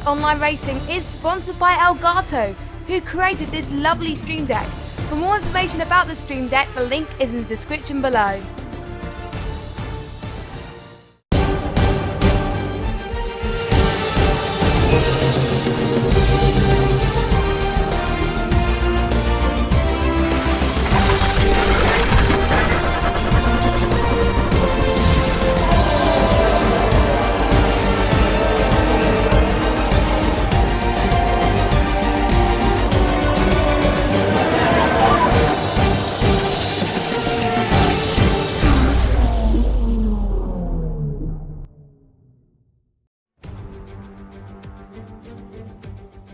Online Racing is sponsored by Elgato, who created this lovely Stream Deck. For more information about the Stream Deck, the link is in the description below.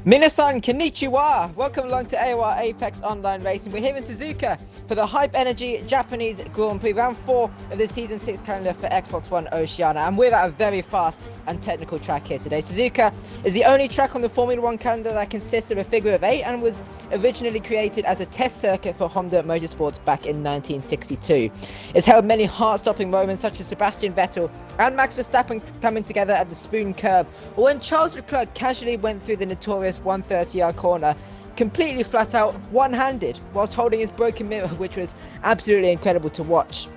Minasan konnichiwa! Welcome along to AOR Apex Online Racing. We're here in Suzuka for the Hype Energy Japanese Grand Prix, round 4 of the Season 6 calendar for Xbox One Oceania. And we're at a very fast and technical track here today. Suzuka is the only track on the Formula 1 calendar that consists of a figure of 8 and was originally created as a test circuit for Honda Motorsports back in 1962. It's held many heart-stopping moments such as Sebastian Vettel and Max Verstappen coming together at the Spoon Curve, or when Charles Leclerc casually went through the notorious 130-yard corner completely flat out one-handed whilst holding his broken mirror, which was absolutely incredible to watch.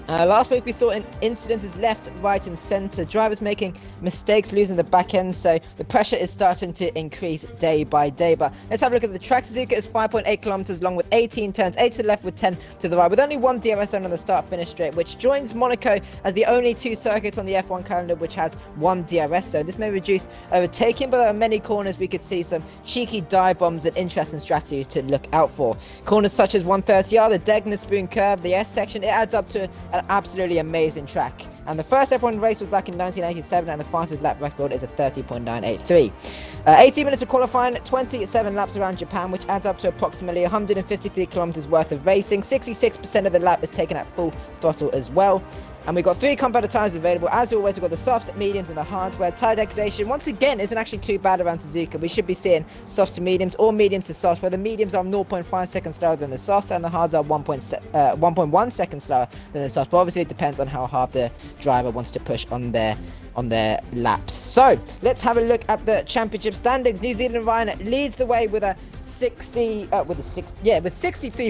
Last week we saw incidences left, right and centre, drivers making mistakes, losing the back end, so the pressure is starting to increase day by day. But let's have a look at the track. Suzuka is 5.8 kilometers long with 18 turns, 8 to the left with 10 to the right, with only one DRS zone on the start-finish straight, which joins Monaco as the only 2 circuits on the F1 calendar which has one DRS zone. This may reduce overtaking, but there are many corners we could see some cheeky dive bombs and interesting strategies to look out for. Corners such as 130R, the Degner Spoon Curve, the S section, it adds up to an absolutely amazing track. And the first F1 race was back in 1987, and the fastest lap record is a 30.983. 18 minutes of qualifying, 27 laps around Japan, which adds up to approximately 153 kilometers worth of racing. 66% of the lap is taken at full throttle as well. And we've got 3 combat tyres available. As always, we've got the softs, mediums and the hards, where tyre degradation once again isn't actually too bad around Suzuka. We should be seeing softs to mediums or mediums to softs, where the mediums are 0.5 seconds slower than the softs and the hards are 1.1 seconds slower than the softs. But obviously it depends on how hard the driver wants to push on their laps. So let's have a look at the championship standings. New Zealand Ryan leads the way with 63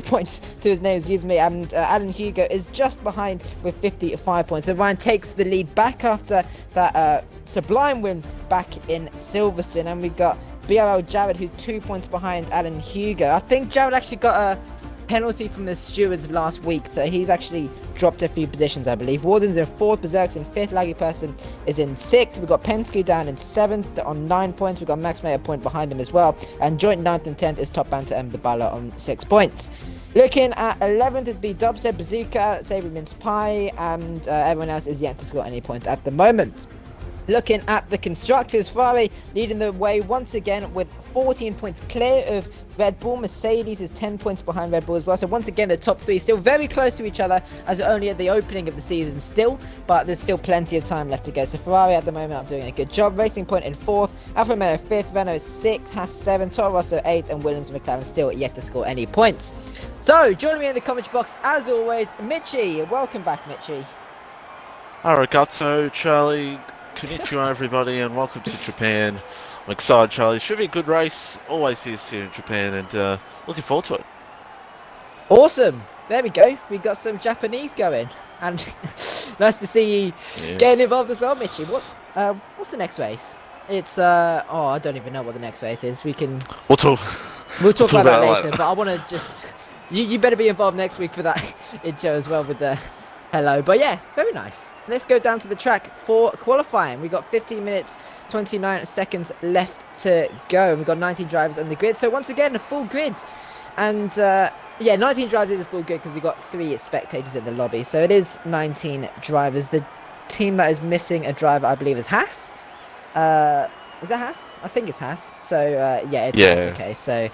points to his name, excuse me, and Alan Hugo is just behind with 55 points. So Ryan takes the lead back after that sublime win back in Silverstone, and we've got BRL Jared who's 2 points behind Alan Hugo. I think Jared actually got a penalty from the stewards last week, so he's actually dropped a few positions, I believe. Warden's in 4th, Berserk's in 5th, Laggy Person is in 6th. We've got Penske down in 7th on 9 points. We've got Max May a point behind him as well, and joint 9th and 10th is Top Banter and Dabala on 6 points. Looking at 11th, it'd be Dubstep, Bazooka, Savory Mince Pie, and everyone else is yet to score any points at the moment. Looking at the constructors, Ferrari leading the way once again with 14 points clear of Red Bull. Mercedes is 10 points behind Red Bull as well. So once again, the top 3 still very close to each other, as we're only at the opening of the season still, but there's still plenty of time left to go. So Ferrari at the moment are doing a good job. Racing Point in 4th, Alfa Romeo 5th, Renault is 6th, Haas 7th, Toro Rosso 8th, and Williams and McLaren still yet to score any points. So joining me in the comment box, as always, Mitchie. Welcome back, Mitchie. Arigato, Charlie. Konnichiwa everybody, and welcome to Japan. I'm excited, Charlie. Should be a good race. Always is here in Japan, and looking forward to it. Awesome. There we go. We got some Japanese going, and nice to see you getting involved as well, Mitchie. What's the next race? It's I don't even know what the next race is. We'll talk about that later. But I want to just you better be involved next week for that intro as well with the hello. But yeah, very nice. Let's go down to the track for qualifying. We've got 15 minutes, 29 seconds left to go. We've got 19 drivers on the grid. So once again, a full grid. And yeah, 19 drivers is a full grid because we've got 3 spectators in the lobby. So it is 19 drivers. The team that is missing a driver, I believe, is Haas. Is that Haas? I think it's Haas. So yeah, it's Haas. Okay, so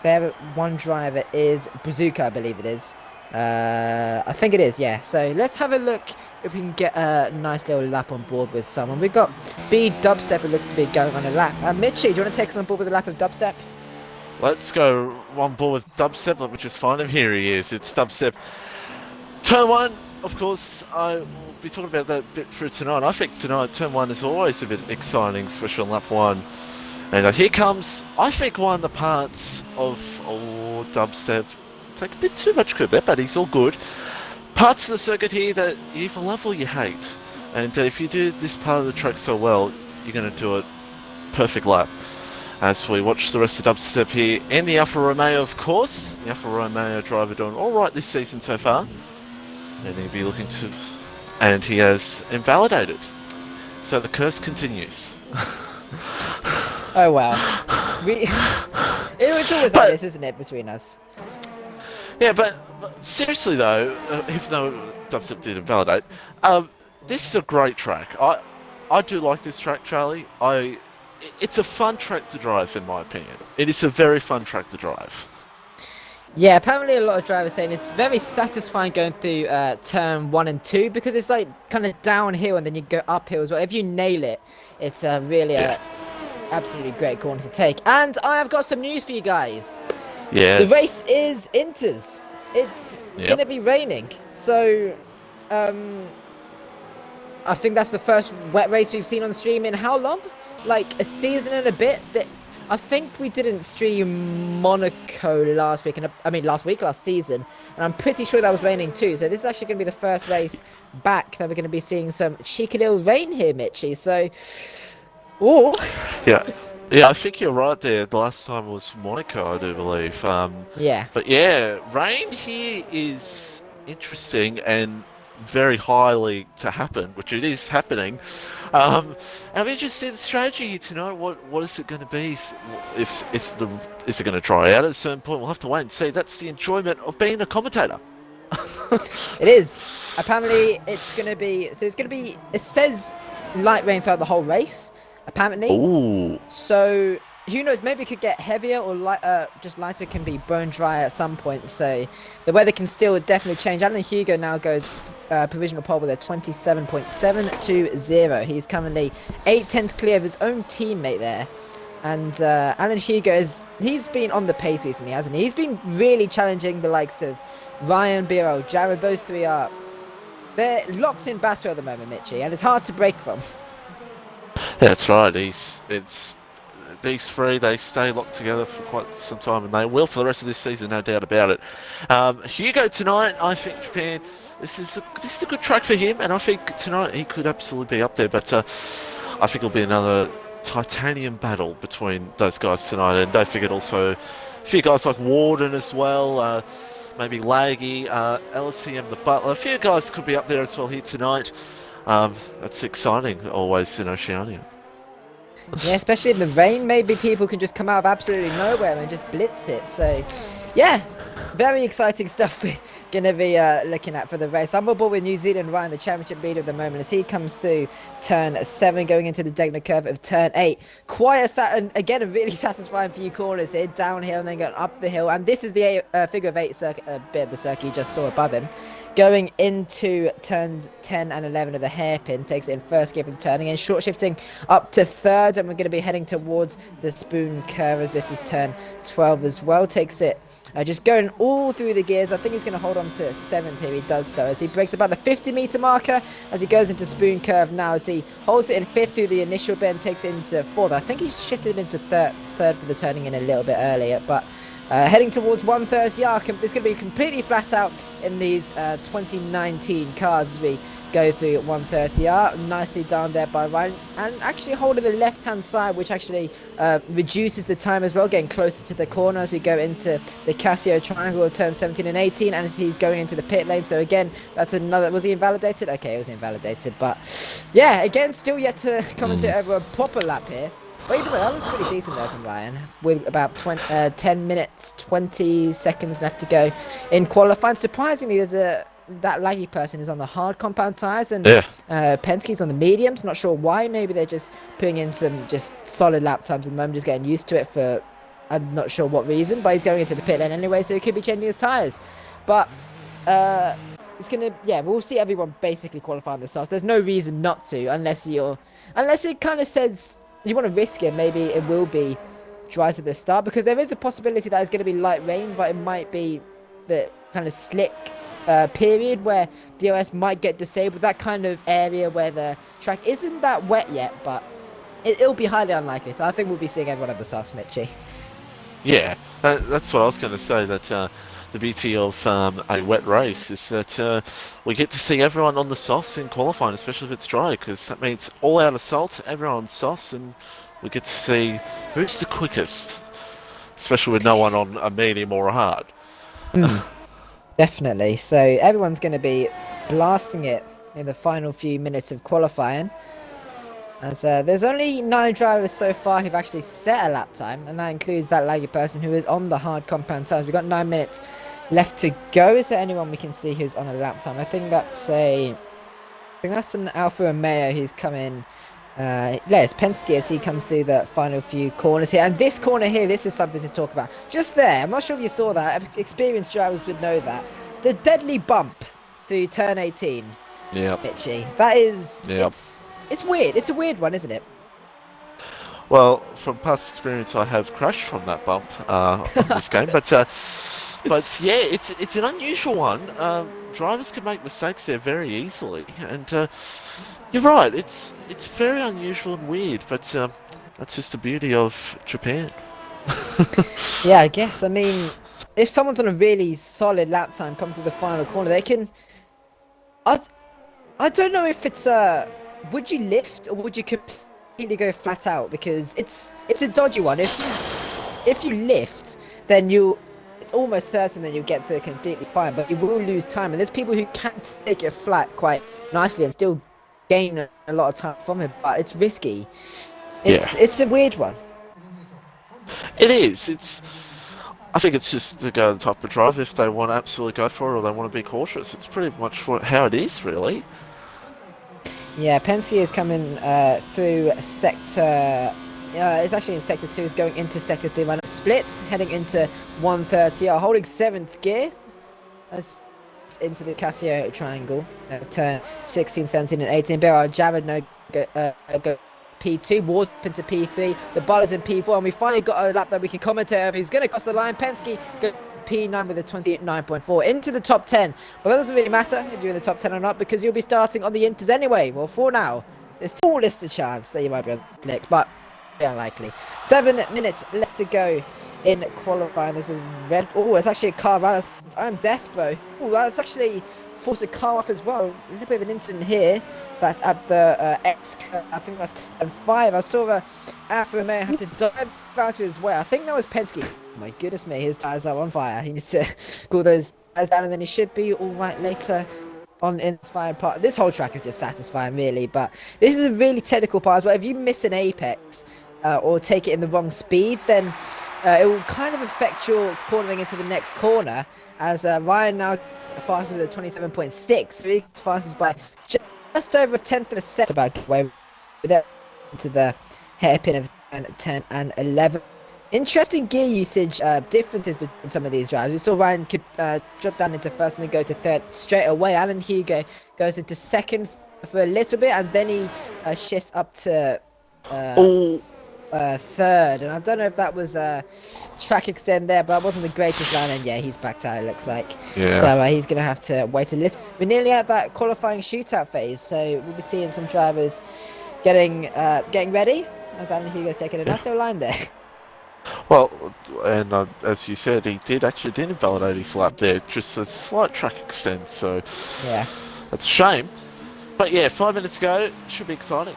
their one driver is Bazooka, I believe it is. I think it is, yeah. So let's have a look if we can get a nice little lap on board with someone. We've got B Dubstep, it looks to be going on a lap. Mitchie, do you want to take us on board with a lap of Dubstep? Let's go on board with Dubstep, which is fine. And here he is. It's Dubstep. Turn 1, of course, I will be talking about that bit through tonight. I think tonight, turn 1 is always a bit exciting, especially on lap 1. And here comes, I think, one of the parts of dubstep. Take a bit too much credit there, but he's all good. Parts of the circuit here that you either love or you hate. And if you do this part of the track so well, you're going to do it perfect lap. As we watch the rest of dubstep here in the Alfa Romeo, of course. The Alfa Romeo driver doing all right this season so far. And he'll be looking to... And he has invalidated. So the curse continues. Oh, wow. It's always like this, isn't it, between us? Yeah, but seriously though, even though dubstep did invalidate, this is a great track. I do like this track, Charlie. It's a fun track to drive, in my opinion. It is a very fun track to drive. Yeah, apparently a lot of drivers saying it's very satisfying going through turn 1 and 2 because it's like kind of downhill and then you go uphill as well. If you nail it, it's really absolutely great corner to take. And I have got some news for you guys. Yes. The race is Inters. It's going to be raining. So, I think that's the first wet race we've seen on the stream in how long? Like a season and a bit. I think we didn't stream Monaco last week, last season, and I'm pretty sure that was raining too. So this is actually going to be the first race back that we're going to be seeing some cheeky little rain here, Mitchie. So, yeah, I think you're right there. The last time was Monaco, I do believe. Yeah. But yeah, rain here is interesting and very highly to happen, which it is happening. And I'm interested in the strategy here tonight. What is it going to be? Is it going to dry out at a certain point? We'll have to wait and see. That's the enjoyment of being a commentator. It is. Apparently, it's going to be. So it's going to be. It says light rain throughout the whole race. Apparently. Ooh. So who knows? Maybe it could get heavier or just lighter. Can be bone dry at some point. So the weather can still definitely change. Alan Hugo now goes provisional pole with a 27.720. He's currently 8/10 clear of his own teammate there. And Alan Hugo he's been on the pace recently, hasn't he? He's been really challenging the likes of Ryan, Biro, Jared. Those three they're locked in battle at the moment, Mitchie, and it's hard to break from. That's right. These three, they stay locked together for quite some time, and they will for the rest of this season, no doubt about it. Hugo tonight, I think Japan. This is a good track for him, and I think tonight he could absolutely be up there. But I think it'll be another titanium battle between those guys tonight, and don't forget also a few guys like Warden as well. Maybe Laggy, LCM the Butler. A few guys could be up there as well here tonight. That's exciting, always in Oceania. Yeah, especially in the rain, maybe people can just come out of absolutely nowhere and just blitz it. So, yeah, very exciting stuff we're going to be looking at for the race. I'm on board with New Zealand Ryan, the championship leader at the moment, as he comes through turn 7, going into the Degner curve of turn 8. Quite a really satisfying few corners here, downhill and then going up the hill. And this is the figure of 8 circuit, bit of the circuit you just saw above him. Going into turns 10 and 11 of the hairpin, takes it in first gear for the turning, and short shifting up to 3rd, and we're going to be heading towards the spoon curve as this is turn 12 as well. Takes it just going all through the gears. I think he's going to hold on to 7th here. He does so as he breaks about the 50-meter marker as he goes into spoon curve now, as he holds it in 5th through the initial bit and takes it into 4th. I think he's shifted into 3rd for the turning in a little bit earlier, but heading towards 130R. It's going to be completely flat out in these 2019 cars as we go through 130R. Nicely down there by Ryan, and actually holding the left-hand side, which actually reduces the time as well, getting closer to the corner as we go into the Casio triangle of turn 17 and 18, and as he's going into the pit lane. So again, that's another... Was he invalidated? Okay, it was invalidated, but yeah, again, still yet to commentate over a proper lap here. But either way, that looks pretty decent there from Ryan, with about 10 minutes, 20 seconds left to go in qualifying. Surprisingly, that laggy person is on the hard compound tyres, and Penske's on the mediums. Not sure why. Maybe they're just putting in some just solid lap times at the moment, just getting used to it for I'm not sure what reason. But he's going into the pit lane anyway, so he could be changing his tyres. But it's gonna, we'll see everyone basically qualifying the start. There's no reason not to, unless it kind of says you want to risk it. Maybe it will be dries at the start, because there is a possibility that it's going to be light rain, but it might be the kind of slick period where DRS might get disabled, that kind of area where the track isn't that wet yet, but it'll be highly unlikely. So I think we'll be seeing everyone at the softs, Mitchie. Yeah, that's what I was going to say, that the beauty of a wet race is that we get to see everyone on the softs in qualifying, especially if it's dry, because that means all out of salt, everyone on softs, and we get to see who's the quickest, especially with no one on a medium or a hard. Definitely. So everyone's going to be blasting it in the final few minutes of qualifying. As there's only 9 drivers so far who've actually set a lap time, and that includes that laggy person who is on the hard compound tyres. We've got 9 minutes left to go. Is there anyone we can see who's on a lap time? I think that's an Alfa Romeo who's coming. It's Penske as he comes through the final few corners here. And this corner here, this is something to talk about. Just there, I'm not sure if you saw that. Experienced drivers would know that. The deadly bump through turn 18. Yeah. Mitchie. That is... Yep. It's weird. It's a weird one, isn't it? Well, from past experience, I have crashed from that bump on this game, but yeah, it's an unusual one. Drivers can make mistakes there very easily, and you're right. It's very unusual and weird, but that's just the beauty of Japan. Yeah, I guess. I mean, if someone's on a really solid lap time, come to the final corner, they can. I don't know if it's would you lift or would you completely go flat out, because it's a dodgy one. If you lift, then it's almost certain that you'll get there completely fine, but you will lose time, and there's people who can take it flat quite nicely and still gain a lot of time from it, but it's risky. It's a weird one. It is. I think it's just to go to the top of drive if they want to absolutely go for it or they want to be cautious. It's pretty much how it is, really. Yeah, Penske is coming through sector... it's actually in sector 2, it's going into sector 3, running splits, heading into 130, holding 7th gear. That's into the Casio triangle, turn 16, 17 and 18. Bear Jared go P2, Ward into P3, the ball is in P4, and we finally got a lap that we can commentate over. He's going to cross the line. Penske go P9 with a 29.4 into the top 10, but that doesn't really matter if you're in the top 10 or not, because you'll be starting on the Inters anyway. Well, for now, there's smallest a chance that you might be on the next, but unlikely. 7 minutes left to go in qualifying. There's a red... Oh, it's actually a car around. I'm deaf, bro. Oh, that's actually forced a car off as well. A little bit of an incident here. That's at the X curve. I think that's turn 5. I saw Alfa Romeo have to dive out to his way. I think that was Penske. Oh my goodness me, his tyres are on fire. He needs to cool those tyres down, and then he should be all right later on in this final part. This whole track is just satisfying, really, but this is a really technical part as well. If you miss an apex or take it in the wrong speed, then it will kind of affect your cornering into the next corner, as Ryan now faster with a 27.6, so he fastest by just over a tenth of a second, about way with it into the hairpin of 10 and 11. Interesting gear usage differences between some of these drivers. We saw Ryan could drop down into first and then go to third straight away. Alan Hugo goes into second for a little bit, and then he shifts up to third. And I don't know if that was track extend there, but that wasn't the greatest line. And yeah, he's backed out, it looks like. Yeah. So he's going to have to wait a little. We're nearly at that qualifying shootout phase, so we'll be seeing some drivers getting ready, as Alan Hugo's taking a nice little line there. Well, and as you said, he didn't invalidate his lap there, just a slight track extend, so yeah, that's a shame. But yeah, 5 minutes to go, should be exciting.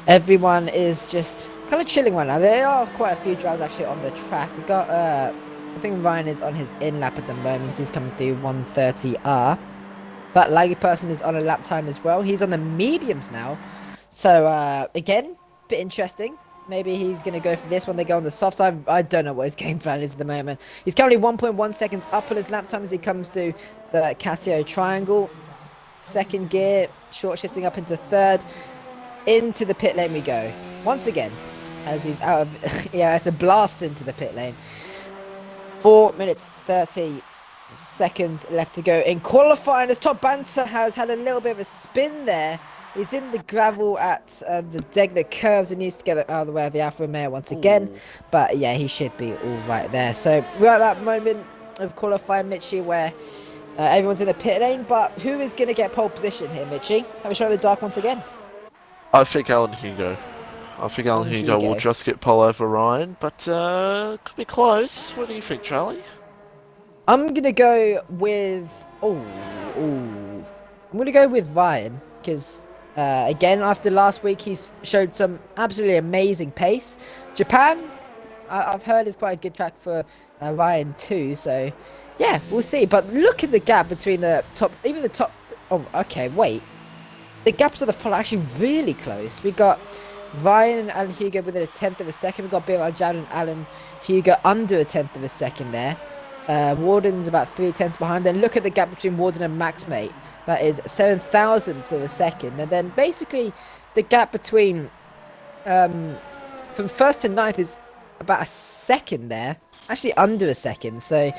Everyone is just kind of chilling right now. There are quite a few drivers actually on the track. We've got, I think Ryan is on his in lap at the moment, he's coming through 130R. That laggy person is on a lap time as well. He's on the mediums now, so again, a bit interesting. Maybe he's going to go for this when they go on the soft side. I don't know what his game plan is at the moment. He's currently 1.1 seconds up on his lap time as he comes through the Casio triangle. Second gear, short shifting up into third. Into the pit lane we go. Once again, as he's out of... yeah, it's a blast into the pit lane. 4 minutes, 30 seconds left to go in qualifying, as Top Banter has had a little bit of a spin there. He's in the gravel at the deck that curves and needs to get out of the way of the Alfa Romeo once again. But yeah, he should be all right there. So we're at that moment of qualifying, Mitchie, where everyone's in the pit lane, but who is going to get pole position here, Mitchie? Have a shot of the dark once again. I think Alan Hugo. I think Alan Hugo will just get pole over Ryan, but could be close. What do you think, Charlie? I'm going to go with... I'm going to go with Ryan, because, again, after last week, he's showed some absolutely amazing pace. Japan, I've heard, is quite a good track for Ryan too, so... Yeah, we'll see. But look at the gap between the top... Even the top... Oh, okay, wait. The gaps of the front are actually really close. We got Ryan and Alan Hugo within a tenth of a second. We got Bill Jad and Alan Hugo under a tenth of a second there. Warden's about 3/10 behind. Then look at the gap between Warden and Max, mate. That is 7 thousandths of a second. And then basically the gap between from first to ninth is about a second there. Actually under a second. So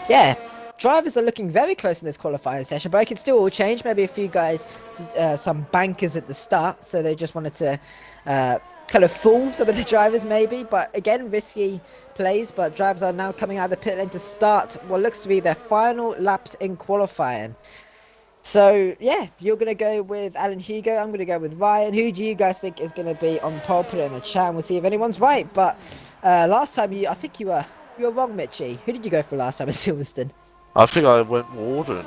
yeah, drivers are looking very close in this qualifying session, but it can still all change. Maybe a few guys, some bankers at the start, so they just wanted to kind of fool some of the drivers maybe. But again, risky plays, but drivers are now coming out of the pit lane to start what looks to be their final laps in qualifying. So yeah, you're going to go with Alan Hugo, I'm going to go with Ryan. Who do you guys think is going to be on pole? Put it in the chat and we'll see if anyone's right. But last time I think you were wrong, Mitchie. Who did you go for last time at Silverstone? I think I went Warden,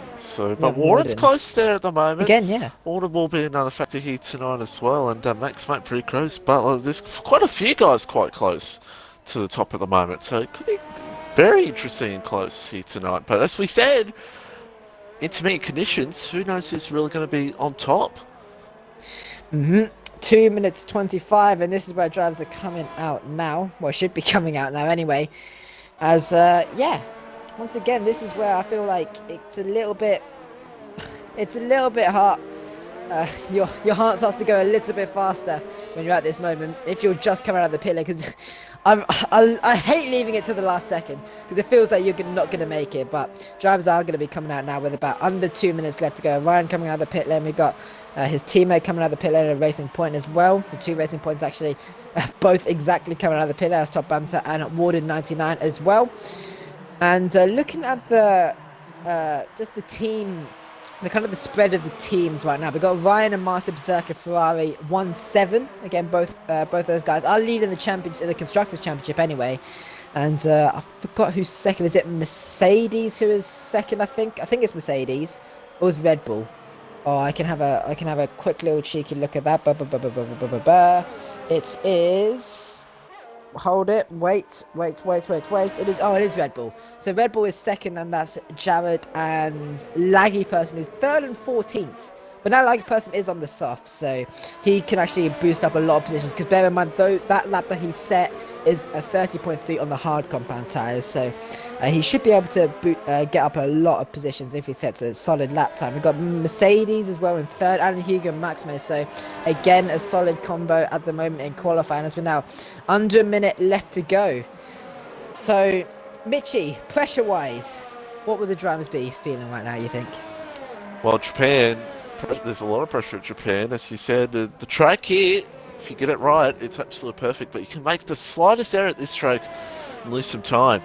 but Warden's close there at the moment. Again, yeah. Warden will be another factor here tonight as well, and Max might pretty close, but there's quite a few guys quite close to the top at the moment, so it could be very interesting and close here tonight. But as we said, intermediate conditions, who knows who's really going to be on top? 2 minutes 25, and this is where drivers are coming out now. Well, should be coming out now anyway. As, yeah. Once again, this is where I feel like it's a little bit hard. Your heart starts to go a little bit faster when you're at this moment. If you're just coming out of the pit lane, because I hate leaving it to the last second because it feels like you're not going to make it. But drivers are going to be coming out now with about under 2 minutes left to go. Ryan coming out of the pit lane. We've got his teammate coming out of the pit lane at a Racing Point as well. The two Racing Points actually both exactly coming out of the pit lane as Top Banter and Warden 99 as well. And looking at the just the team, the kind of the spread of the teams right now, we've got Ryan and Master Berserker Ferrari 1-7. Again, both those guys are leading the Constructors Championship anyway. And I forgot who's second. Is it Mercedes who is second? I think it's Mercedes. Or was Red Bull? Oh, I can have a quick little cheeky look at that. It is. Hold it. Wait. It is Red Bull. So Red Bull is second, and that's Jared and Laggy Person who's third and 14th. But now Laggy Person is on the soft, so he can actually boost up a lot of positions. Because bear in mind, though, that lap that he set is a 30.3 on the hard compound tyres. So he should be able to get up a lot of positions if he sets a solid lap time. We've got Mercedes as well in third, and Hugo and Max May. So again, a solid combo at the moment in qualifying, as we're now under a minute left to go. So, Mitchie, pressure-wise, what will the drivers be feeling right now, you think? Well, Japan, there's a lot of pressure at Japan. As you said, the track here, if you get it right, it's absolutely perfect. But you can make the slightest error at this track and lose some time.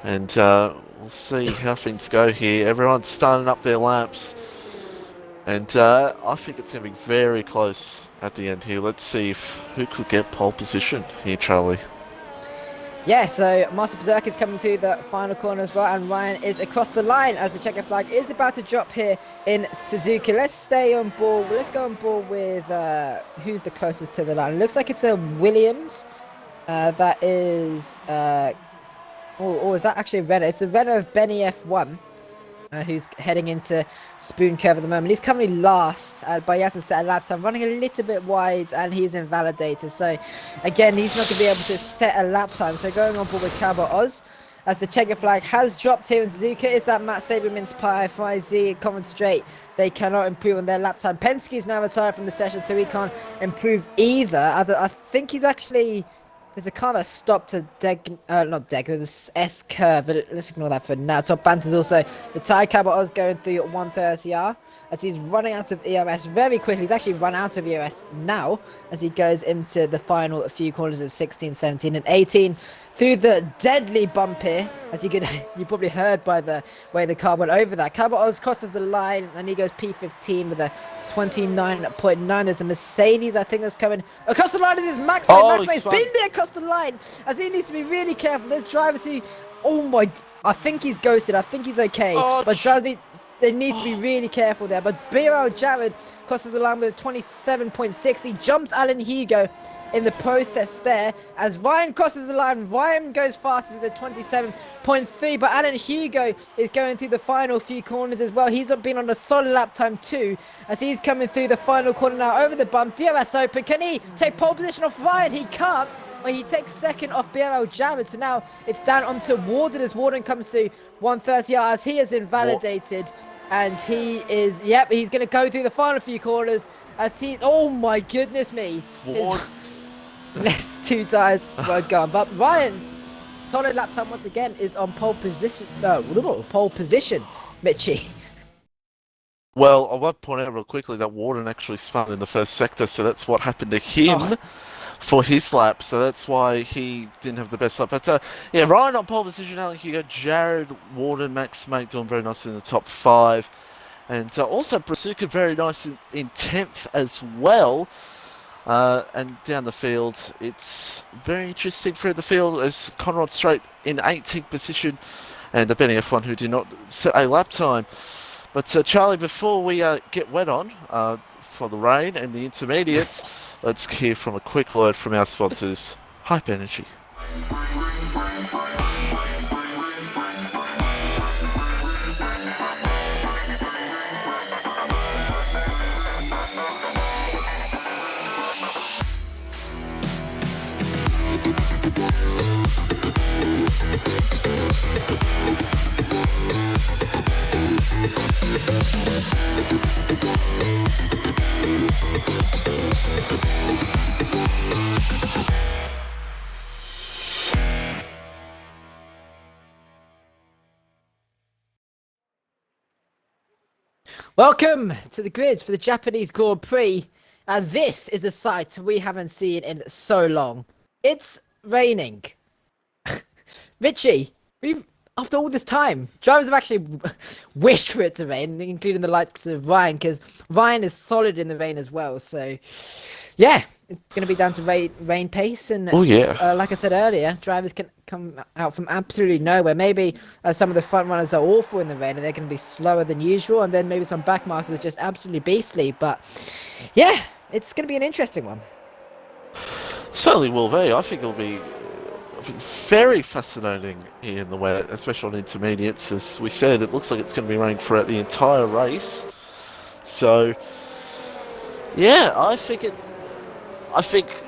And we'll see how things go here. Everyone's starting up their laps. And I think it's going to be very close at the end here. Let's see who could get pole position here, Charlie. Yeah, so Master Berserk is coming to the final corner as well, and Ryan is across the line as the checker flag is about to drop here in Suzuka. Let's stay on board. Let's go on board with who's the closest to the line. It looks like it's a Williams. That is... is that actually a Renault? It's a Renault of Benny F1. Who's heading into Spoon Curve at the moment. He's currently last, but he hasn't set a lap time, running a little bit wide, and he's invalidated. So, again, he's not going to be able to set a lap time. So, going on board with Cowboy Oz, as the checker flag has dropped here in Suzuka, is that Matt Saberman's Pie, FIZ, Common Straight. They cannot improve on their lap time. Penske is now retired from the session, so he can't improve either. I think he's actually There's a car that stopped to the S curve, but let's ignore that for now. Top Banter's also the Thai Cabot is going through 130R as he's running out of EOS very quickly. He's actually run out of EOS now as he goes into the final few corners of 16, 17, and 18 through the deadly bump here. As you probably heard by the way the car went over that. Cabot Oz crosses the line and he goes P15 with a 29.9. There's a Mercedes, I think, that's coming across the line. This is Max. Max has been there across the line as he needs to be really careful. There's drivers who, I think he's ghosted. I think he's okay, but drivers they need to be really careful there. But BRL Jared crosses the line with a 27.6. He jumps Alan Hugo in the process there as Ryan crosses the line. Ryan goes faster with a 27.3, but Alan Hugo is going through the final few corners as well. He's been on a solid lap time too as he's coming through the final corner now over the bump. DRS open. Can he take pole position off Ryan? He can't. But he takes second off BRL Jared. So now it's down onto Warden as Warden comes through 130R as he is invalidated. And he is, he's going to go through the final few corners as he's, oh my goodness me. Less 2 tires were gone. But Ryan, solid lap time once again, is on pole position. Pole position, Mitchie. Well, I want to point out real quickly that Warden actually spun in the first sector, so that's what happened to him for his lap. So that's why he didn't have the best lap. But yeah, Ryan on pole position. Alan Hugo, Jared, Warden, Max Mate doing very nice in the top 5. And also Suzuka very nice in 10th as well. And down the field, it's very interesting through the field as Conrad Strait in 18th position and the Benny F1 who did not set a lap time. But Charlie, before we get wet on for the rain and the intermediates, let's hear from a quick word from our sponsors, Hype Energy. Welcome to the grids for the Japanese Grand Prix. And this is a sight we haven't seen in so long. It's raining. Richie, after all this time, drivers have actually wished for it to rain, including the likes of Ryan, because Ryan is solid in the rain as well. So, yeah, it's going to be down to rain pace. And like I said earlier, drivers can come out from absolutely nowhere. Maybe some of the front runners are awful in the rain and they're going to be slower than usual. And then maybe some back markers are just absolutely beastly. But, yeah, it's going to be an interesting one. Certainly will be. I think it'll be very fascinating here in the wet, especially on intermediates. As we said, it looks like it's going to be raining throughout the entire race. So, yeah, I think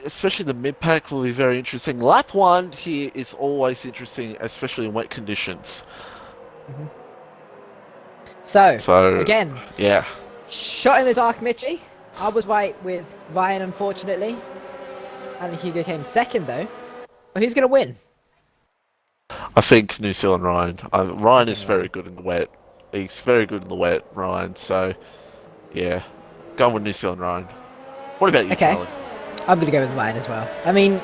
especially the mid-pack will be very interesting. Lap 1 here is always interesting, especially in wet conditions. Mm-hmm. So, again, yeah, shot in the dark, Mitchie. I was right with Ryan, unfortunately. And Hugo came second, though. But who's going to win? I think New Zealand Ryan. Ryan is very good in the wet. He's very good in the wet, Ryan. So, yeah, going with New Zealand Ryan. What about you, Charlie? I'm going to go with Ryan as well. I mean,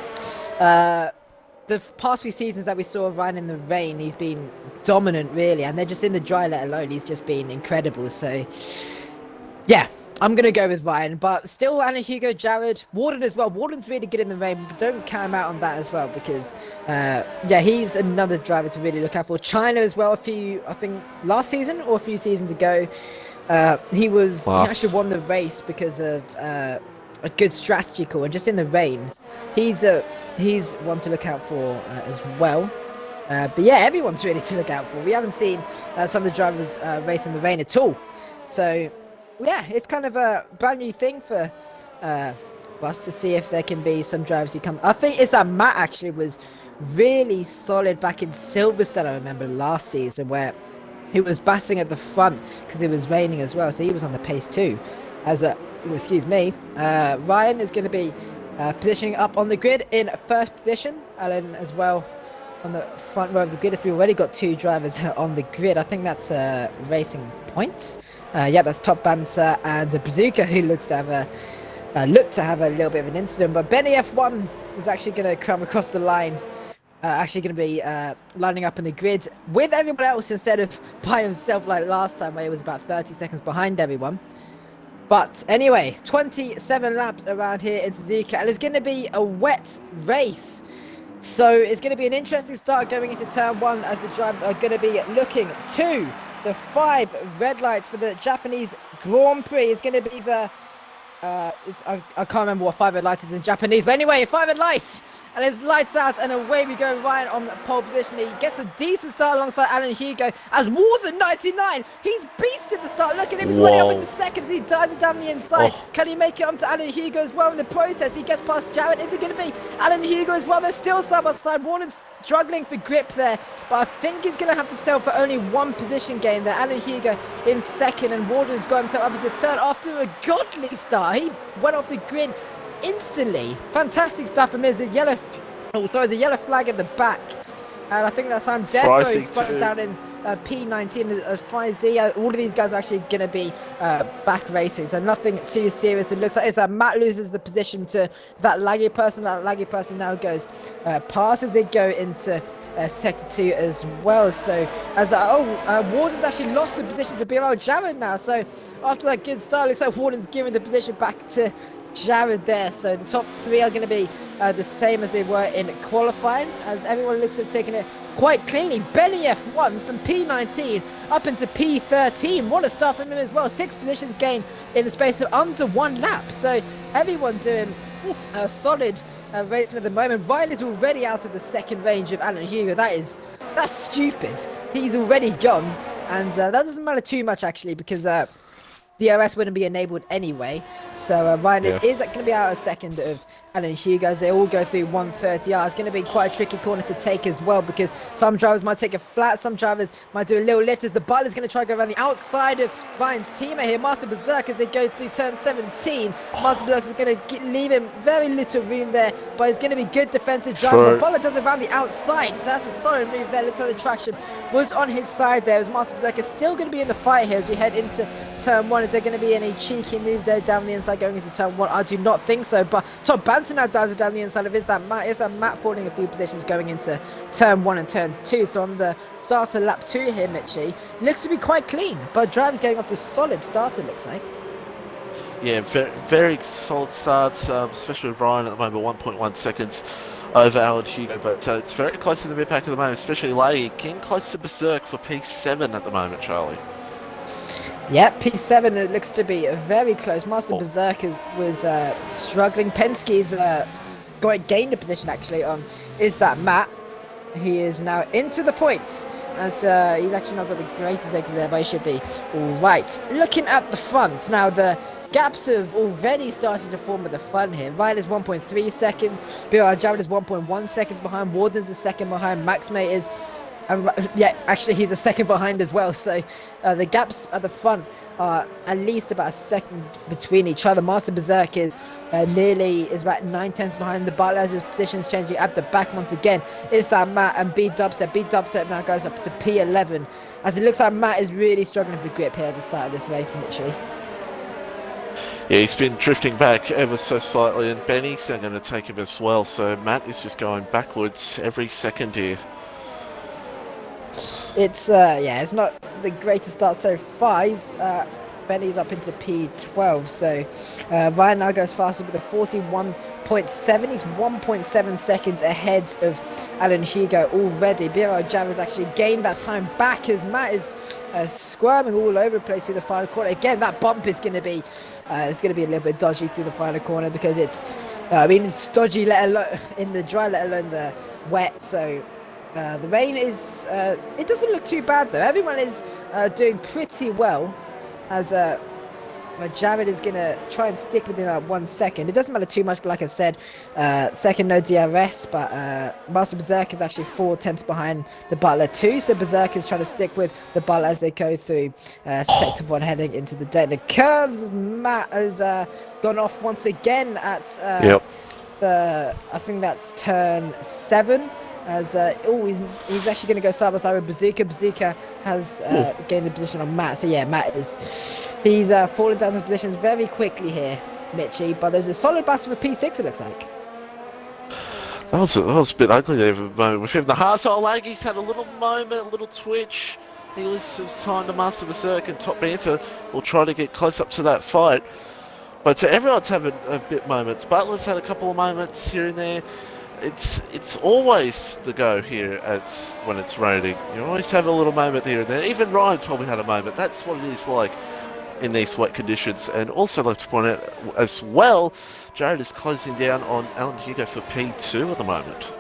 the past few seasons that we saw Ryan in the rain, he's been dominant, really. And they're just in the dry, let alone, he's just been incredible. So, yeah. I'm going to go with Ryan, but still Alan Hugo, Jared, Warden as well. Warden's really good in the rain, but don't count him out on that as well because, yeah, he's another driver to really look out for. China as well, I think last season or a few seasons ago, he actually won the race because of a good strategy call, and just in the rain, he's one to look out for as well. But yeah, everyone's really to look out for. We haven't seen some of the drivers race in the rain at all. So, yeah, it's kind of a brand new thing for us to see if there can be some drivers who come. I think it's that Matt actually was really solid back in Silverstone, I remember last season, where he was batting at the front because it was raining as well. So he was on the pace too. Ryan is going to be Positioning up on the grid in first position. Alan as well on the front row of the grid. As we've already got 2 drivers on the grid. I think that's Racing Point. Yeah, that's Top Banter and Bazooka, who looks to have a little bit of an incident. But Benny F1 is actually going to come across the line. Actually going to be lining up in the grid with everyone else instead of by himself like last time, where he was about 30 seconds behind everyone. But anyway, 27 laps around here in Suzuka, and it's going to be a wet race. So it's going to be an interesting start going into turn 1, as the drivers are going to be looking to the 5 red lights for the Japanese Grand Prix. It's going to be the I can't remember what 5 red lights is in Japanese, but anyway, 5 red lights, and it's lights out, and away we go. Ryan on pole position. He gets a decent start alongside Alan Hugo, as Warden 99, he's beast at the start. Look at him, he's running up into seconds. He dives it down the inside. Can he make it onto Alan Hugo as well in the process? He gets past Jared. Is it going to be Alan Hugo as well? They're still side by side. Warden's struggling for grip there, but I think he's going to have to sell for only 1 position gain there. Alan Hugo in second, and Warden's got himself up into third after a godly start. He went off the grid instantly. Fantastic stuff from him. There's a yellow flag at the back, and I think that's on Death. He's spotted down in P19 at 5Z. All of these guys are actually going to be back racing, so nothing too serious. It looks like it's that Matt loses the position to that laggy person. That laggy person now goes past as they go into sector 2 as well. So as Warden's actually lost the position to BRL Jared now. So after that good start, looks like Warden's giving the position back to Jared there. So the top 3 are going to be the same as they were in qualifying, as everyone looks to have taken it quite cleanly. Benny F1 from P19 up into P13. What a start from him as well. 6 positions gained in the space of under 1 lap. So everyone doing a solid racing at the moment. Ryan is already out of the second range of Alan Hugo. That's stupid. He's already gone, and that doesn't matter too much actually, because DRS wouldn't be enabled anyway. So Ryan is going to be out a second of Alan Hugo as they all go through 130R. It's going to be quite a tricky corner to take as well, because some drivers might take a flat, some drivers might do a little lift, as the Butler's going to try to go around the outside of Ryan's teammate here, Master Berserk, as they go through turn 17. Master Berserk is going to leave him very little room there, but it's going to be good defensive driving. Butler does it around the outside, so that's a solid move there. Looks like the traction was on his side there, as Master Berserk is still going to be in the fight here as we head into turn 1. Is there going to be any cheeky moves there down the inside going into turn 1? I do not think so, but Top Banter now dives it down the inside of is that Matt falling a few positions going into turn 1 and turns 2. So on the starter lap 2 here, Mitchie, looks to be quite clean, but drivers getting off to solid starts, it looks like. Yeah, very, very solid starts, especially with Ryan at the moment, 1.1 seconds over Alan Hugo, but it's very close to the mid-pack at the moment, especially Lay getting close to Berserk for P7 at the moment, Charlie. Yeah, P7, it looks to be very close. Master Berserk was struggling. Penske's gained a position actually on is that Matt. He is now into the points, as he's actually not got the greatest exit there, but he should be all right. Looking at the front now, the gaps have already started to form at the front here. Ryan is 1.3 seconds. BR Jared is 1.1 seconds behind. Warden's a second behind. Maxmate is yeah, actually he's a second behind as well, so the gaps at the front are at least about a second between each other. Master Berserk is about 9/10 behind the Butler, as his position is changing at the back once again. Is that Matt and B Dubstep now goes up to P11, as it looks like Matt is really struggling for grip here at the start of this race, Mitchie. Yeah, he's been drifting back ever so slightly, and Benny's going to take him as well, so Matt is just going backwards every second here. It's it's not the greatest start so far. Benny's up into P12, so Ryan now goes faster with a 41.7. He's 1.7 seconds ahead of Alan Hugo already. Biro Jav actually gained that time back, as Matt is squirming all over the place through the final corner. Again, that bump is going to be a little bit dodgy through the final corner, because it's dodgy let alone in the dry, let alone the wet. So the rain is it doesn't look too bad though. Everyone is doing pretty well, as Jared is going to try and stick within that 1 second. It doesn't matter too much, but like I said, second no DRS, but Master Berserk is actually 4/10 behind the Butler too, so Berserk is trying to stick with the Butler as they go through sector 1 heading into the dead. The curves, as Matt has gone off once again at I think that's turn 7. As he's actually going to go side by side with Bazooka. Bazooka has gained the position on Matt. So yeah, he's fallen down his positions very quickly here, Mitchie. But there's a solid battle for P6. It looks like. That was a bit ugly there for a moment with him. The Harsol Aggies had a little moment, a little twitch. He was some time to Master Berserk and Top Banter will try to get close up to that fight. But everyone's having a bit moments. Butler's had a couple of moments here and there. It's always the go here when it's raining. You always have a little moment here and there. Even Ryan's probably had a moment. That's what it is like in these wet conditions. And also like to point out as well, Jared is closing down on Alan Hugo for P2 at the moment.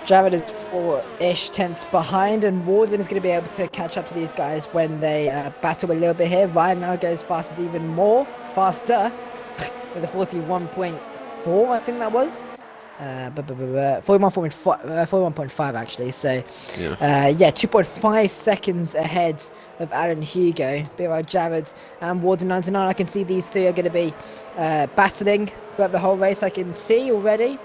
Jared is 4-ish tenths behind, and Warden is going to be able to catch up to these guys when they battle a little bit here. Ryan now goes faster with a 41.4, I think that was. 41.5 actually. So, yeah, 2.5 seconds ahead of Alan Hugo. Biro, Jared, and Warden 99. I can see these three are going to be battling throughout the whole race. I can see already.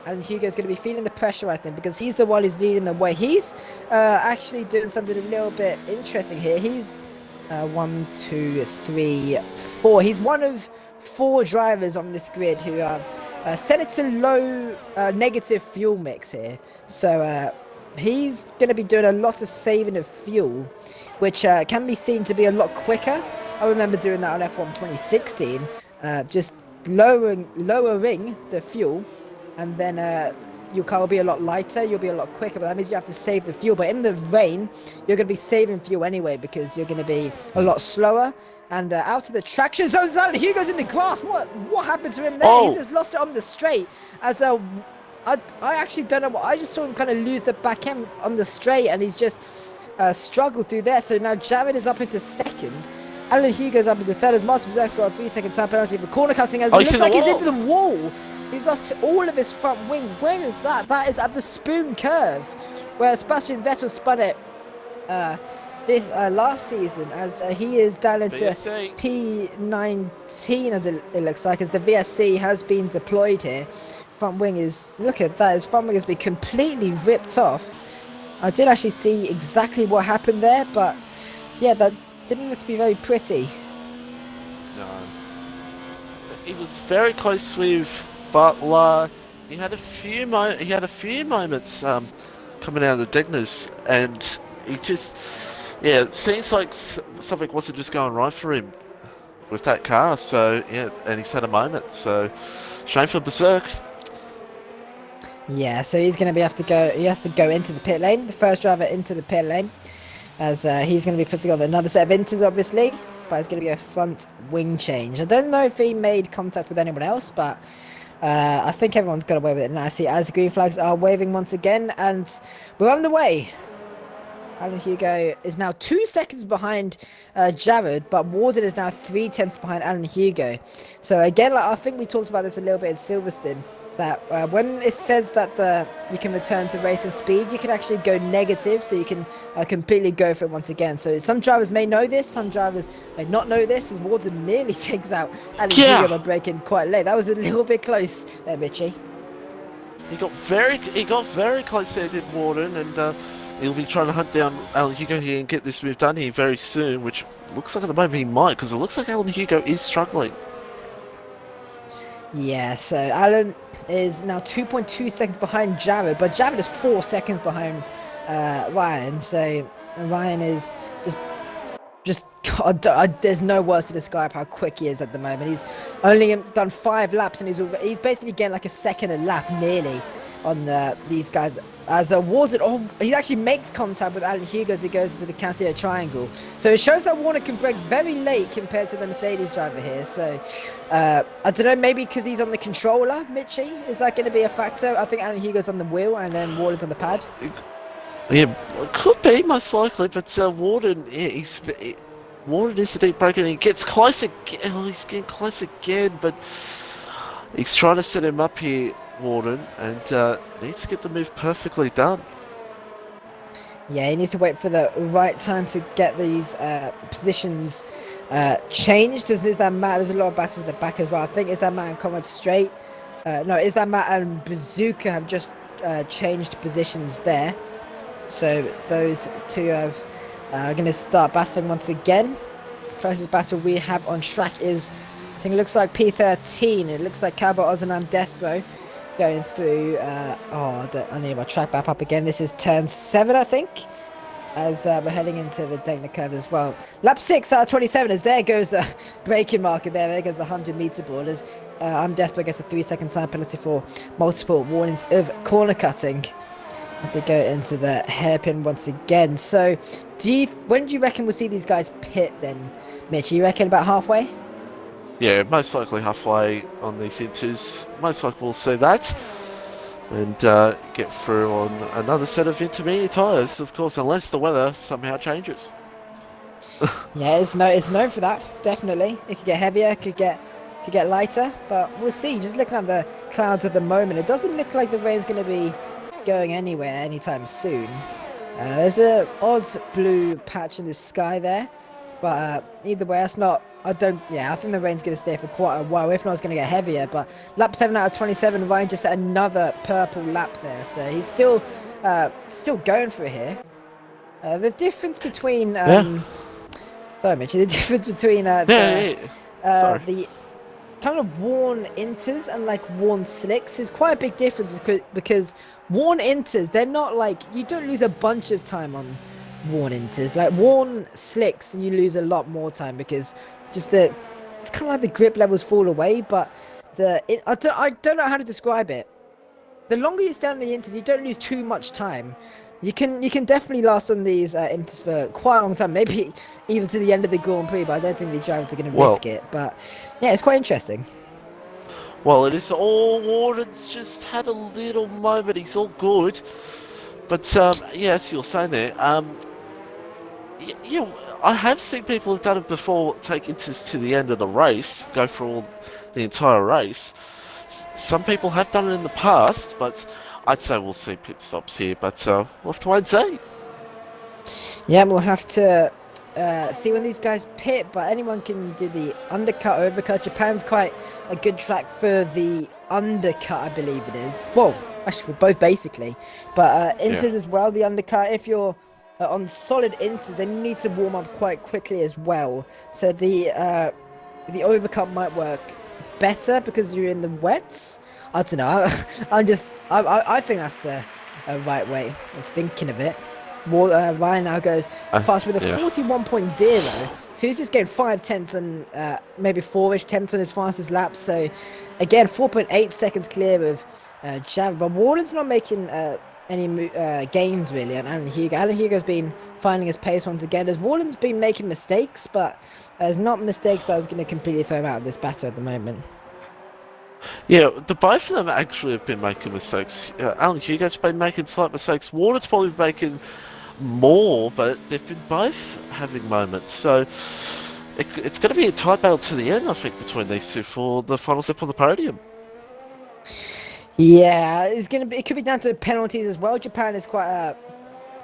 And Hugo's going to be feeling the pressure, I think, because he's the one who's leading the way. He's actually doing something a little bit interesting here. He's 1, 2, 3, 4. He's one of 4 drivers on this grid who have set it to low negative fuel mix here. So he's going to be doing a lot of saving of fuel, which can be seen to be a lot quicker. I remember doing that on F1 2016, just lowering the fuel. And then your car will be a lot lighter, you'll be a lot quicker, but that means you have to save the fuel. But in the rain, you're going to be saving fuel anyway, because you're going to be a lot slower. And out of the traction zone, Hugo's in the grass. What happened to him there? Oh. He just lost it on the straight. As I actually don't know what, I just saw him kind of lose the back end on the straight, and he's just struggled through there. So now Jared is up into second. Alan Hugo's up into third as Master Berserk's got a 3-second time penalty for corner cutting, as it looks like he's into the wall. He's lost all of his front wing. Where is that? That is at the spoon curve, where Sebastian Vettel spun it this last season, as he is down into P19, as it looks like, as the VSC has been deployed here. Front wing is, look at that, his front wing has been completely ripped off. I did actually see exactly what happened there, but yeah, that didn't look to be very pretty. No. He was very close with Butler. He had a few moments coming out of the Degners, and he just, yeah, it seems like something wasn't just going right for him with that car. So yeah, and he's had a moment. So shame for Berserk. Yeah, so he's going to have to go. He has to go into the pit lane. The first driver into the pit lane, as he's going to be putting on another set of inters, obviously. But it's going to be a front wing change. I don't know if he made contact with anyone else, but I think everyone's got away with it. And I see as the green flags are waving once again, and we're on the way. Alan Hugo is now 2 seconds behind Jared, but Warden is now 3/10 behind Alan Hugo. So again, like, I think we talked about this a little bit in Silverstone, that when it says that you can return to racing speed, you can actually go negative, so you can completely go for it once again. So some drivers may know this, some drivers may not know this, as Warden nearly takes out Alan Hugo by braking quite late. That was a little bit close there, Richie. He got very close there, did Warden, and he'll be trying to hunt down Alan Hugo here and get this move done here very soon, which looks like at the moment he might, because it looks like Alan Hugo is struggling. Yeah, so Alan is now 2.2 seconds behind Jared, but Jared is 4 seconds behind Ryan. So Ryan is just God, there's no words to describe how quick he is at the moment. He's only done 5 laps, and he's basically getting like a second a lap nearly on these guys. As Warden, he actually makes contact with Alan Hugo as he goes into the Casio triangle. So it shows that Warner can brake very late compared to the Mercedes driver here. So I don't know, maybe because he's on the controller, Mitchie, is that going to be a factor? I think Alan Hugo's on the wheel and then Warden's on the pad. Yeah, it could be most likely, but Warden, yeah, Warden is a deep breaker, and he gets close again. Oh, he's getting close again, but he's trying to set him up here, Warden, and needs to get the move perfectly done. Yeah, he needs to wait for the right time to get these positions changed. Is that Matt? There's a lot of battles at the back as well. I think is that Matt and Conrad Straight. No, is that Matt and Bazooka have just changed positions there. So those two are going to start battling once again. Closest battle we have on track is, I think it looks like P13. It looks like Cowboy Oz and I'm Deathbro going through. I need my track map up again. This is turn 7, I think, as we're heading into the Daytona curve as well. Lap 6 out of 27, as there goes a braking marker there. There goes the 100-meter board, as I'm Deathbro gets a 3-second time penalty for multiple warnings of corner cutting as they go into the hairpin once again. So, when do you reckon we'll see these guys pit then, Mitch? You reckon about halfway? Yeah, most likely halfway on these inters. Most likely we'll see that. And get through on another set of intermediate tyres, of course, unless the weather somehow changes. Yeah, it's known for that, definitely. It could get heavier, it could get lighter, but we'll see. Just looking at the clouds at the moment, it doesn't look like the rain's going to be going anywhere anytime soon. There's a odd blue patch in the sky there, but either way, that's not. I think the rain's going to stay for quite a while. If not, it's going to get heavier. But lap 7 out of 27, Ryan just set another purple lap there, so he's still going for it here. The difference between sorry, Mitch. The difference between the kind of worn inters and like worn slicks is quite a big difference, because worn inters, they're not like, you don't lose a bunch of time on worn inters. Like worn slicks, you lose a lot more time, because just it's kind of like the grip levels fall away. But I don't know how to describe it. The longer you stay on the inters, you don't lose too much time. You can definitely last on these inters for quite a long time, maybe even to the end of the Grand Prix, but I don't think the drivers are going to risk it. But yeah, it's quite interesting. Well, it is all Warden's just had a little moment. He's all good. But yes, you're saying there. Yeah, I have seen people who've done it before, take inters to the end of the race, go for the entire race. Some people have done it in the past, but I'd say we'll see pit stops here, but we'll have to wait and see. Yeah, we'll have to see when these guys pit, but anyone can do the undercut, overcut. Japan's quite a good track for the undercut, I believe it is. Well, actually for both basically, but inters as well, the undercut. If you're on solid inters, they need to warm up quite quickly as well. So the overcut might work better because you're in the wets. I don't know. I think that's the right way of thinking of it. Ryan now goes past with a 41.0. So he's just getting 5 tenths and maybe 4-ish tenths on his fastest lap. So again, 4.8 seconds clear of Jav. But Warden's not making any gains really on Alan Hugo. Alan Hugo's been finding his pace once again, as Warden's been making mistakes, but there's not mistakes that was going to completely throw him out of this battle at the moment. Yeah, the both of them actually have been making mistakes. Alan Hugo's been making slight mistakes. Warden's probably making more, but they've been both having moments. So it's going to be a tight battle to the end, I think, between these two for the final step on the podium. Yeah, it could be down to penalties as well. Japan is quite a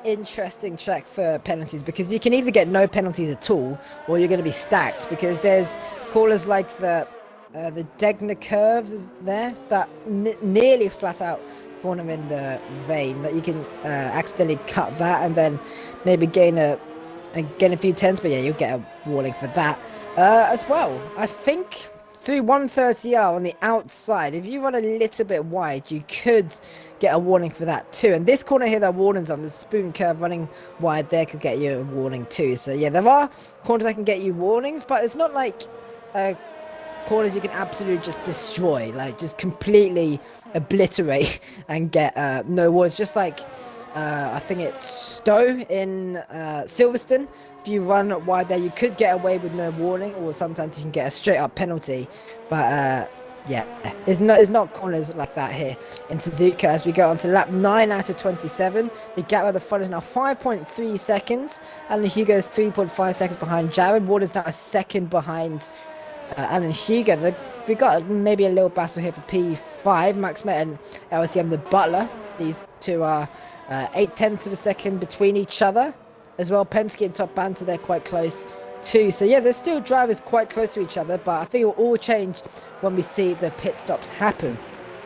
interesting track for penalties, because you can either get no penalties at all, or you're going to be stacked, because there's corners like the Degner curves is there, that nearly flat out corner in the rain, that you can accidentally cut that and then maybe gain a few tenths, but yeah, you'll get a warning for that as well. I think through 130R on the outside, if you run a little bit wide, you could get a warning for that too. And this corner here that warnings on, the spoon curve running wide there, could get you a warning too. So yeah, there are corners that can get you warnings, but it's not like corners you can absolutely just destroy, like just completely obliterate and get no warnings. Just like I think it's Stowe in Silverstone. If you run wide there, you could get away with no warning, or sometimes you can get a straight up penalty. But yeah, it's not corners like that here in Suzuka. As we go on to lap 9 out of 27, the gap at the front is now 5.3 seconds. Alan Hugo's 3.5 seconds behind Jared. Warden's now a second behind Alan Hugo. We got maybe a little battle here for P5. Max Met and LCM the Butler. These two are 8 tenths of a second between each other as well. Penske and Top Banter, they're quite close 2. So yeah, there's still drivers quite close to each other, but I think it will all change when we see the pit stops happen.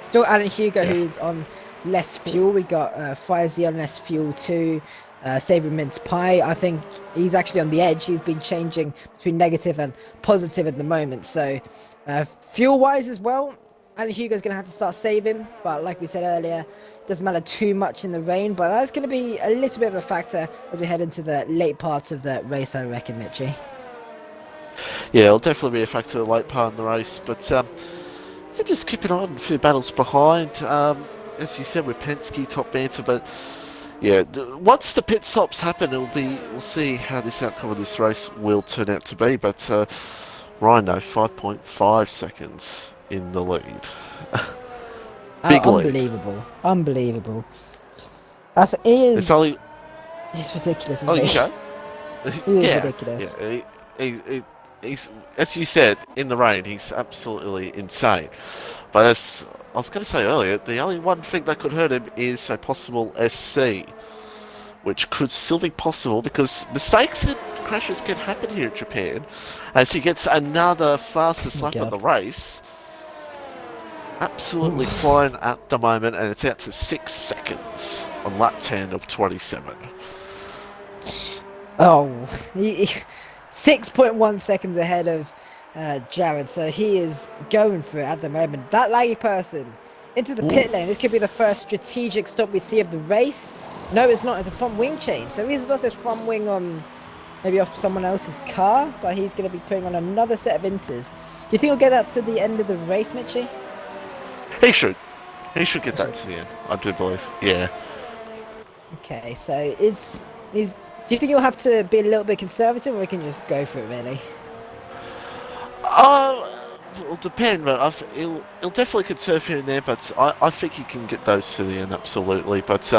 Still Alan Hugo, who's on less fuel. We got Fire on less fuel too. Savory Mince Pie, I think he's actually on the edge. He's been changing between negative and positive at the moment. So fuel-wise as well, Alan Hugo's going to have to start saving. But like we said earlier, doesn't matter too much in the rain. But that's going to be a little bit of a factor as we head into the late parts of the race, I reckon, Mitchie. Yeah, it'll definitely be a factor the late part in the race. But yeah, just keep it on. A few battles behind. As you said, with Penske, top banter, but yeah, once the pit stops happen, we'll see how this outcome of this race will turn out to be. But Rhino, 5.5 seconds in the lead. Big lead. Unbelievable. It's ridiculous, isn't it? Okay. It is ridiculous. Yeah, he's, as you said, in the rain, he's absolutely insane. But as I was going to say earlier, the only one thing that could hurt him is a possible SC, which could still be possible because mistakes and crashes can happen here in Japan. As he gets another fastest lap of the race, absolutely flying at the moment, and it's out to 6 seconds on lap 10 of 27. Oh, 6.1 seconds ahead of Jared, so he is going for it at the moment. That laggy person into the pit lane. This could be the first strategic stop we see of the race. No, it's not. It's a front wing change. So he's lost his front wing on maybe off someone else's car, but he's going to be putting on another set of inters. Do you think he'll get that to the end of the race, Mitchie? He should. He should get that to the end, I do believe. Yeah. Okay, so do you think he'll have to be a little bit conservative, or we can just go for it, really? It'll depend, but he'll definitely conserve here and there, but I think he can get those to the end, absolutely. But,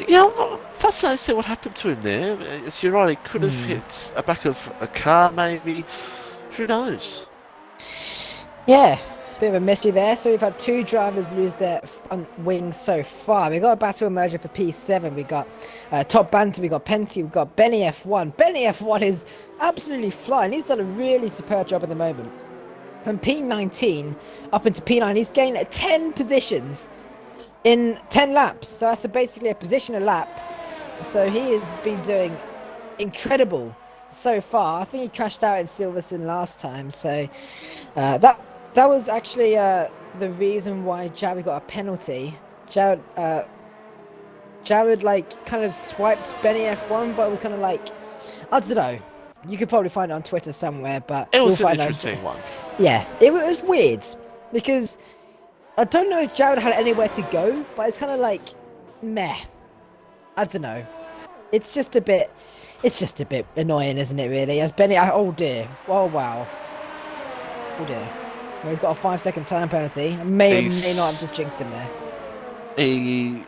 yeah, fascinating to see what happened to him there. As you're right, he could have hit a back of a car, maybe. Who knows? Yeah, bit of a mystery there. So we've had 2 drivers lose their front wings so far. We've got a battle emerger for P7. We got Top Banter, we got Penty, we've got Benny F1. Benny F1 is absolutely flying. He's done a really superb job at the moment. From P19 up into P9, he's gained 10 positions in 10 laps. So that's basically a position a lap. So he has been doing incredible so far. I think he crashed out in Silverstone last time. So that was actually the reason why Jared got a penalty. Jared like kind of swiped Benny F1, but it was kind of like, I don't know. You could probably find it on Twitter somewhere, but it was an interesting one. Yeah, it was weird because I don't know if Jared had anywhere to go, but it's kind of like meh. I don't know. It's just a bit annoying, isn't it? Really, as Benny. Oh dear. Oh wow. Oh dear. Well, he's got a 5-second time penalty. May or may not have just jinxed him there. He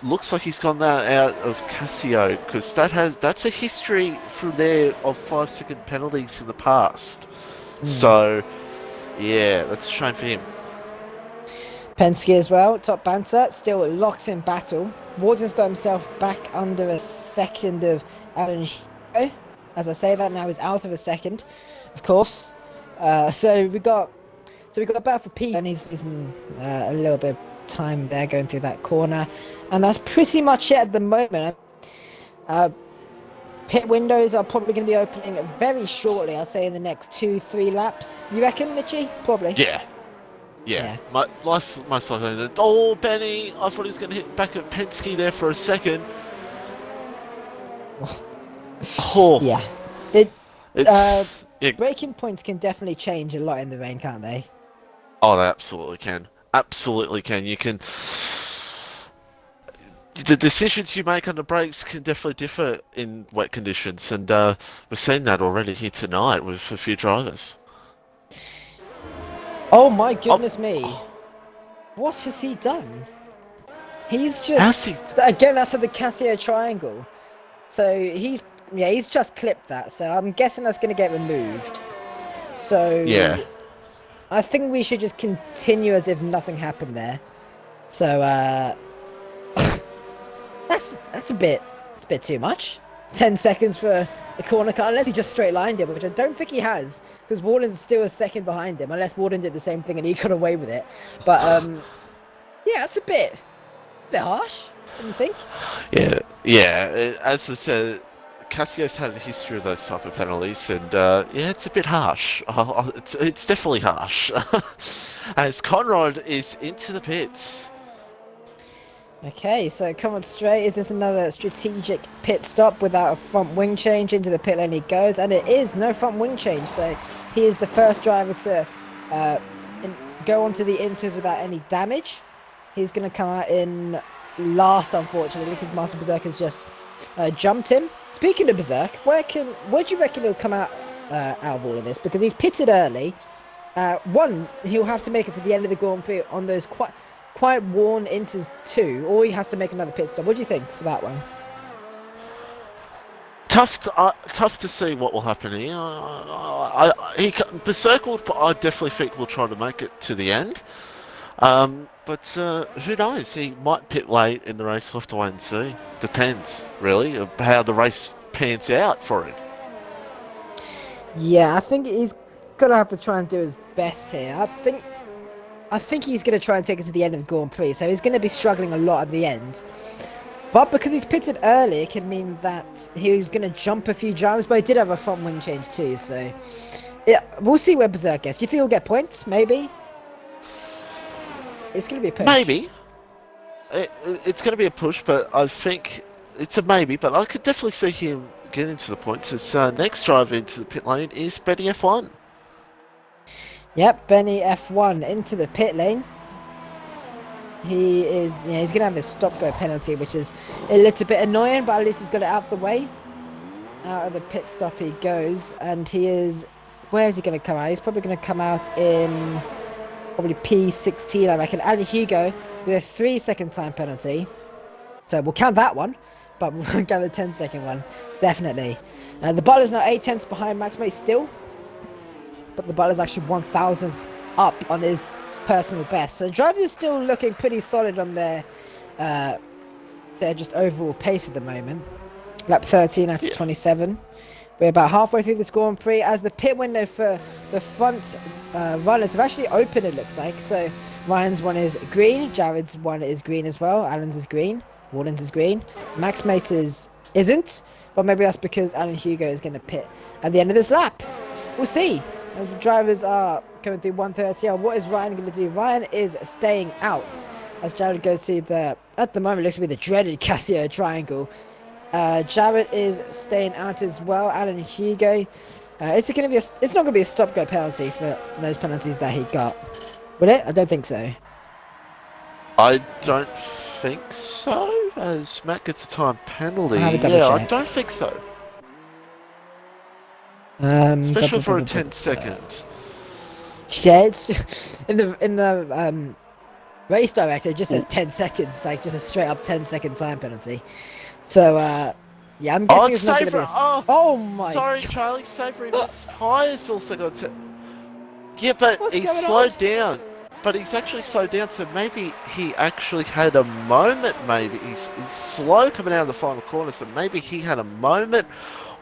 looks like he's gone out of Casio because that's a history through there of 5-second penalties in the past. So yeah, that's a shame for him. Penske as well, Top Banter, still locked in battle. Warden's got himself back under a second of Alan Hugo. As I say that, now he's out of a second, of course. So we got a battle for P, and he's in a little bit of time there going through that corner, and that's pretty much it at the moment. Pit windows are probably going to be opening very shortly. I'll say in the next 2-3 laps. You reckon, Mitchie? Probably. Yeah. Most likely. Oh, Benny! I thought he was going to hit back at Penske there for a second. Oh. Yeah. It's braking points can definitely change a lot in the rain, can't they? Oh, they absolutely can. Absolutely can. You can. The decisions you make on the brakes can definitely differ in wet conditions, and we've seen that already here tonight with a few drivers. Oh my goodness me! What has he done? He's just again. That's at the Casio triangle. So he's just clipped that. So I'm guessing that's going to get removed. So yeah. I think we should just continue as if nothing happened there. So that's a bit too much. 10 seconds for the corner cut, unless he just straight lined him, which I don't think he has, because Warden's still a second behind him, unless Warden did the same thing and he got away with it. But yeah, it's a bit harsh, don't you think? Yeah. As I said, Cassio's had a history of those type of penalties, and yeah, it's a bit harsh. It's definitely harsh. As Conrad is into the pits. Okay, so come on straight. Is this another strategic pit stop without a front wing change? Into the pit lane he goes, and it is no front wing change. So he is the first driver to go onto the inter without any damage. He's going to come out in last, unfortunately, because Master Berserk has just jumped him. Speaking of Berserk, where do you reckon he'll come out of all of this? Because he's pitted early. One, he'll have to make it to the end of the Grand Prix on those quite worn inters 2, or he has to make another pit stop. What do you think for that one? Tough to see what will happen here. Berserk I definitely think will try to make it to the end. But who knows? He might pit late in the race. We'll have to wait and see. Depends, really, of how the race pans out for him. Yeah, I think he's gonna have to try and do his best here. I think he's gonna try and take it to the end of the Grand Prix, so he's gonna be struggling a lot at the end. But because he's pitted early, it can mean that he's gonna jump a few drivers. But he did have a front wing change too, so yeah, we'll see where Berserk gets. Do you think he'll get points? Maybe. It's going to be a push. Maybe. It's going to be a push, but I think it's a maybe. But I could definitely see him getting to the points. His next drive into the pit lane is Benny F1. Yep, Benny F1 into the pit lane. He's going to have a stop-go penalty, which is a little bit annoying, but at least he's got it out the way. Out of the pit stop he goes, and he is... Where is he going to come out? He's probably going to come out in... probably P16, I reckon. Alan Hugo with a 3-second time penalty. So we'll count that one, but we won't count the 10-second one. Definitely. The Butler's now 8 tenths behind Max Mate still. But the Butler's actually 1,000th up on his personal best. So the drivers are still looking pretty solid on their just overall pace at the moment. Lap 13 out of 27. We're about halfway through this Grand Prix as the pit window for the front runners have actually opened, it looks like. So Ryan's one is green, Jared's one is green as well, Alan's is green, Warden's is green, Max Mate isn't, but maybe that's because Alan Hugo is going to pit at the end of this lap. We'll see as the drivers are going through 130. What is Ryan going to do? Ryan is staying out as Jared goes to the, at the moment, looks to be the dreaded Casio triangle. Jared is staying out as well. Alan Hugo. It's not going to be a stop-go penalty for those penalties that he got. Will it? I don't think so. I don't think so. As Matt gets a time penalty. I don't think so. Especially for a 10-second. Yeah, it's just in the race director. It just says 10 seconds, like just a straight-up 10-second time penalty. So, yeah, I'm guessing it's not going to be oh my sorry, God. Charlie, Savory Nuts Pies also got to... Yeah, but What's he's going slowed on? down. But he's actually slowed down, so maybe he actually had a moment, maybe. He's slow coming out of the final corner, so maybe he had a moment,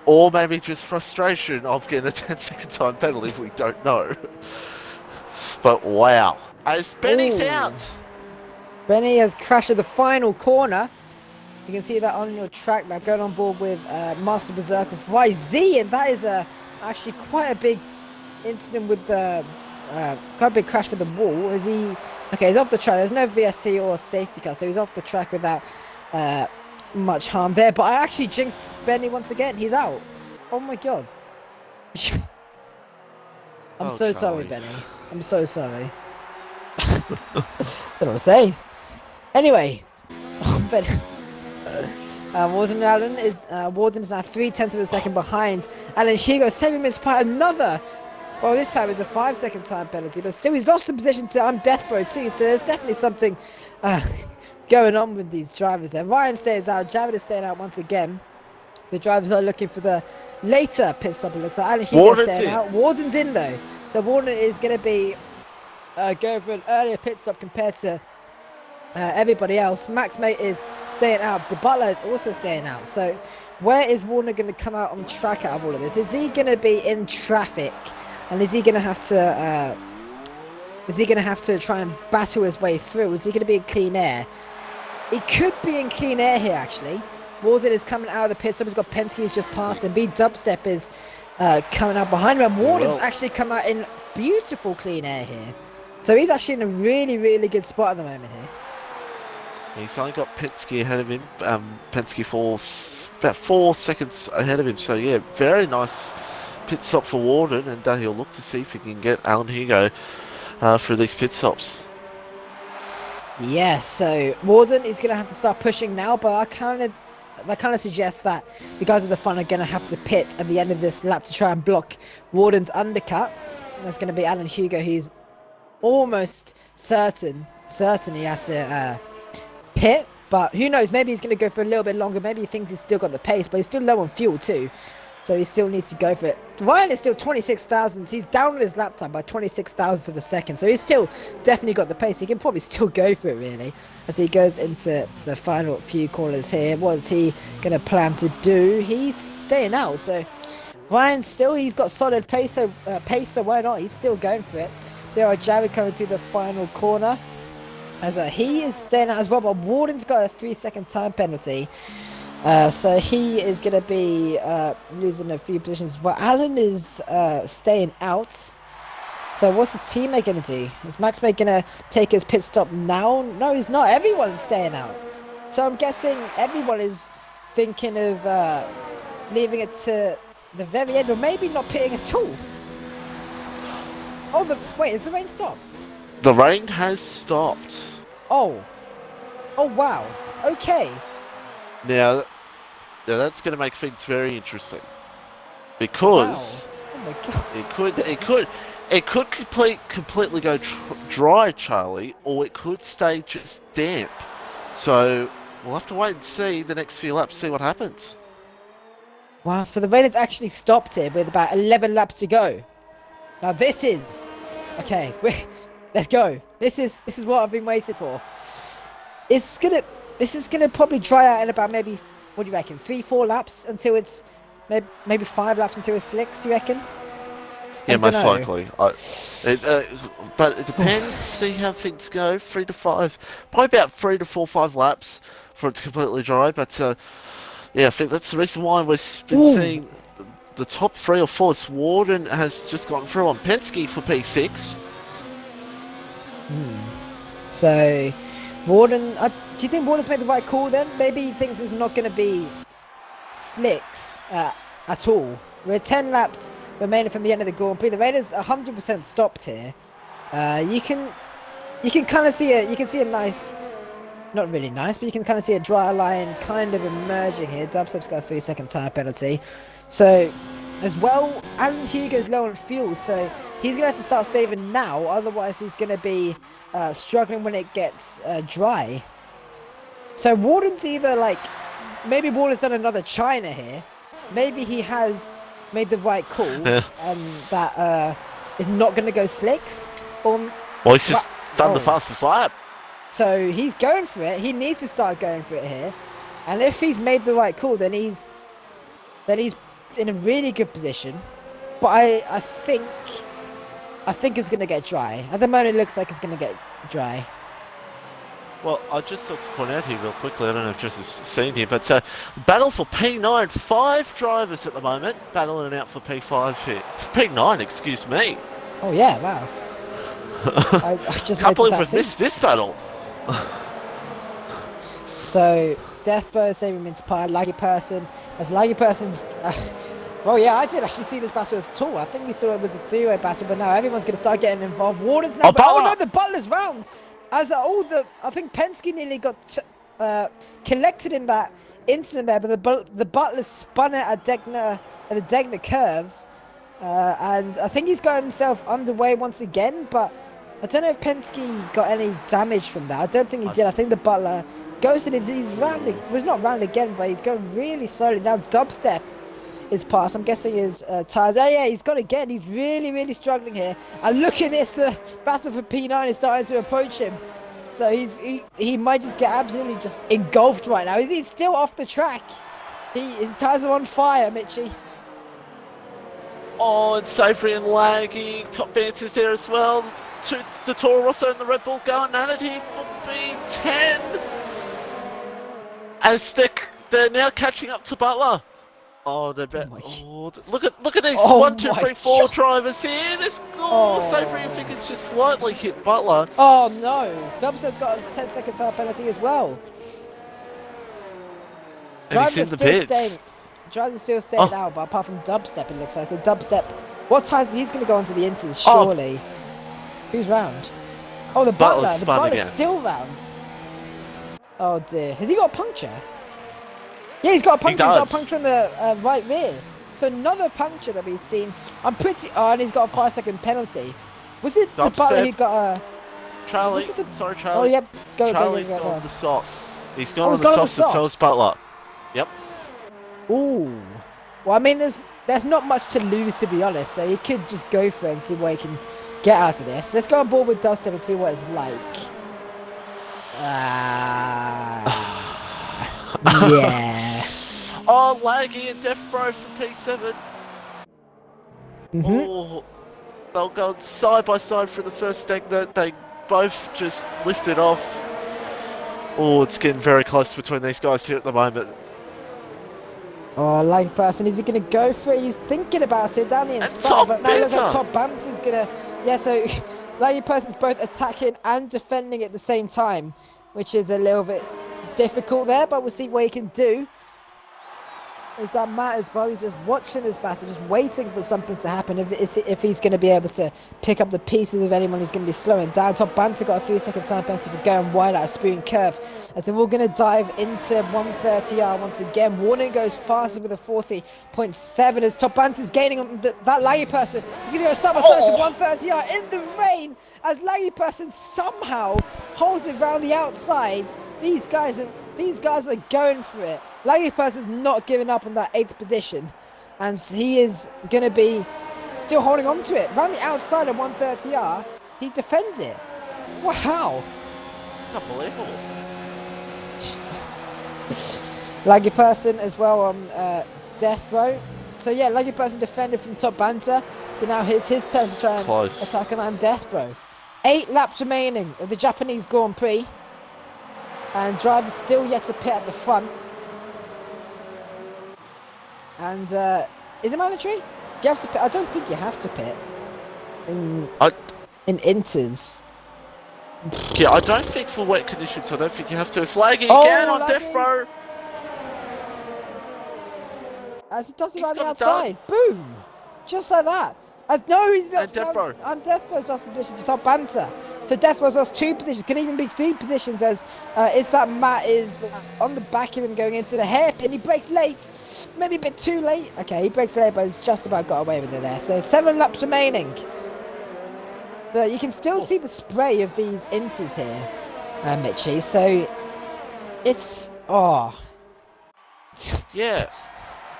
or maybe just frustration of getting a 10-second time penalty, we don't know. But wow. As Benny's out. Benny has crashed at the final corner. You can see that on your track map, going on board with Master Berserker YZ, and that is actually quite a big incident with the quite a big crash with the wall. Is he? Okay, he's off the track. There's no VSC or safety car, so he's off the track without much harm there. But I actually jinxed Benny once again. He's out. Oh my God. I'm so sorry, Benny. I'm so sorry. I don't know what to say. Anyway, Benny. Warden Allen is Warden is now 0.3 of a second behind Alan Hugo, saving him by another. Well, this time it's a 5-second time penalty, but still he's lost the position to Death Bro too. So there's definitely something going on with these drivers there. Ryan stays out, Javid is staying out once again. The drivers are looking for the later pit stop. It looks like Alan Hugo's staying out. Warden's in though, so Warden is going to be going for an earlier pit stop compared to everybody else. Max Mate is staying out. The Butler is also staying out. So where is Warner going to come out on track out of all of this? Is he going to be in traffic? And is he going to have to... try and battle his way through? Is he going to be in clean air? He could be in clean air here, actually. Warden is coming out of the pit. Someone's got Penske who's just passed him. B Dubstep is coming out behind him. And Warden's actually come out in beautiful clean air here. So he's actually in a really, really good spot at the moment here. He's only got Penske ahead of him. Penske falls about 4 seconds ahead of him. So yeah, very nice pit stop for Warden. And he'll look to see if he can get Alan Hugo for these pit stops. Yeah, so Warden is going to have to start pushing now, but that kind of suggests that the guys at the front are going to have to pit at the end of this lap to try and block Warden's undercut. That's going to be Alan Hugo. He's almost certain he has to pit, but who knows? Maybe he's going to go for a little bit longer. Maybe he thinks he's still got the pace, but he's still low on fuel too. So he still needs to go for it. Ryan is still 26,000. He's down on his lap time by 26,000 of a second. So he's still definitely got the pace. He can probably still go for it, really, as he goes into the final few corners here. What is he going to plan to do? He's staying out. So Ryan still, he's got solid pace. So why not? He's still going for it. There are Jared coming through the final corner. As he is staying out as well. But Warden's got a 3-second time penalty. So he is going to be losing a few positions. But Alan is staying out. So what's his teammate going to do? Is Max May going to take his pit stop now? No, he's not. Everyone's staying out. So I'm guessing everyone is thinking of leaving it to the very end, or maybe not pitting at all. Oh, wait, has the rain stopped? The rain has stopped. Oh, wow. Okay. Now that's going to make things very interesting, because wow. Oh my God. it could completely go dry, Charlie, or it could stay just damp. So we'll have to wait and see the next few laps, see what happens. Wow, so the rain has actually stopped here with about 11 laps to go. Now this is okay. Let's go. This is what I've been waiting for. This is gonna probably dry out in about maybe, what do you reckon, 3-4 laps until it's maybe 5 laps until it's slicks, you reckon? Yeah, most likely. But it depends. See how things go. 3 to 5, probably about 3 to 4, 5 laps for it to completely dry. But yeah, I think that's the reason why we've been seeing the top 3 or 4. Warden has just gone through on Penske for P6. So Warden, do you think Warden's made the right call then? Maybe he thinks it's not going to be slicks at all. We're 10 laps remaining from the end of the Grand Prix. The rain is 100% stopped here. You can kind of see a nice, not really nice, but you can kind of see a dry line kind of emerging here. Dubstep's got a 3-second tire penalty. So as well, Alan Hugo's low on fuel, so he's going to have to start saving now, otherwise he's going to be struggling when it gets dry. So Warden's either maybe Warden's done another China here. Maybe he has made the right call and that is not going to go slicks. Well, he's just done the fastest lap. So he's going for it. He needs to start going for it here. And if he's made the right call, then he's in a really good position. But I think it's going to get dry. At the moment, it looks like it's going to get dry. Well, I just thought to point out here real quickly, I don't know if Jess has seen here, but battle for P9, 5 drivers at the moment, battling it out for P5 here. For P9, excuse me. Oh yeah, wow. I just can't believe we've missed this battle. So, Deathbird saving Mince Pie, Laggy Person. As Laggy Person's... well, yeah, I did actually see this battle as two. I think we saw it was a 3-way battle, but now everyone's going to start getting involved. Warden's now... Oh, no, the Butler's round! As I think Penske nearly got collected in that incident there, but the Butler spun it at the Degner curves. And I think he's got himself underway once again, but I don't know if Penske got any damage from that. I don't think he did. I think the Butler goes and he's rounding. Well, he's not round again, but he's going really slowly. Now Dubstep is past. I'm guessing his tyres. Oh yeah, he's gone again. He's really, really struggling here. And look at this. The battle for P9 is starting to approach him. So he might just get absolutely just engulfed right now. Is he still off the track? His tyres are on fire, Mitchie. Oh, and Savory and lagging. Top Banter's there as well. The Toro Rosso and the Red Bull going at it here for B10. As they're now catching up to Butler. Oh, they're look at these 1, 2, 3, 4 drivers here. This Savory, I think, has just slightly hit Butler. Oh no, Dubstep's got a 10-second tyre penalty as well. And he's in the pits. Drivers are still staying out, but apart from Dubstep, it looks like. So Dubstep, what tyres? He's going to go onto the Inters, surely. Who's round? Oh, the Butler. The Butler's still round. Oh dear. Has he got a puncture? Yeah, he's got a puncture. He's got a puncture on the right rear. So another puncture that we've seen. I'm pretty. Oh, and he's got a 5-second penalty. Was it the Butler who got a? Charlie. Sorry, Charlie. Oh, yep. Charlie's gone the softs. He's gone on the softs and tells Butler. Yep. Ooh. Well, I mean, there's not much to lose, to be honest. So he could just go for it and see what he can get out of this. Let's go on board with Dubstep and see what it's like. Yeah. Oh, laggy and Death Bro from P7. Oh, they'll go side by side for the first stag that they both just lifted off. Oh, it's getting very close between these guys here at the moment. Oh, like person, is he going to go for it? He's thinking about it down the inside, but now it looks like Top Banter's going to... Yeah, so like person's both attacking and defending at the same time, which is a little bit difficult there, but we'll see what he can do. Is that Matt as well? He's just watching this battle, just waiting for something to happen. If he's going to be able to pick up the pieces of anyone who's going to be slowing down. Top Banter got a 3-second time penalty for going wide out of spoon curve. As they're all going to dive into 130R once again. Warning goes faster with a 40.7 as Top Banter's gaining on that laggy person. He's going to go side by side to 130R in the rain as laggy person somehow holds it around the outside. These guys are going for it. Laggy person's not giving up on that 8th position, and he is going to be still holding on to it. Around the outside of 130R, he defends it. Wow. It's unbelievable. Laggy person as well on Death Bro. So yeah, Laggy person defended from Top Banter. So now it's his turn to try and attack him on Death Bro. 8 laps remaining of the Japanese Grand Prix. And drivers still yet to pit at the front. And is it mandatory? Do you have to pit? I don't think you have to pit in Inters. Yeah, I don't think for wet conditions. I don't think you have to. It's laggy again on Death Bro. As it does it around the outside. Boom! Just like that. No, he's not. And Death Bro. And Death Bro's lost the position to Top Banter. So Death Bro's lost 2 positions. Can even be 3 positions as is that Matt is on the back of him going into the hairpin. He brakes late. Maybe a bit too late. Okay, he brakes late, but he's just about got away with it there. So 7 laps remaining. You can still see the spray of these Inters here, Mitchie. So it's... Oh. Yeah.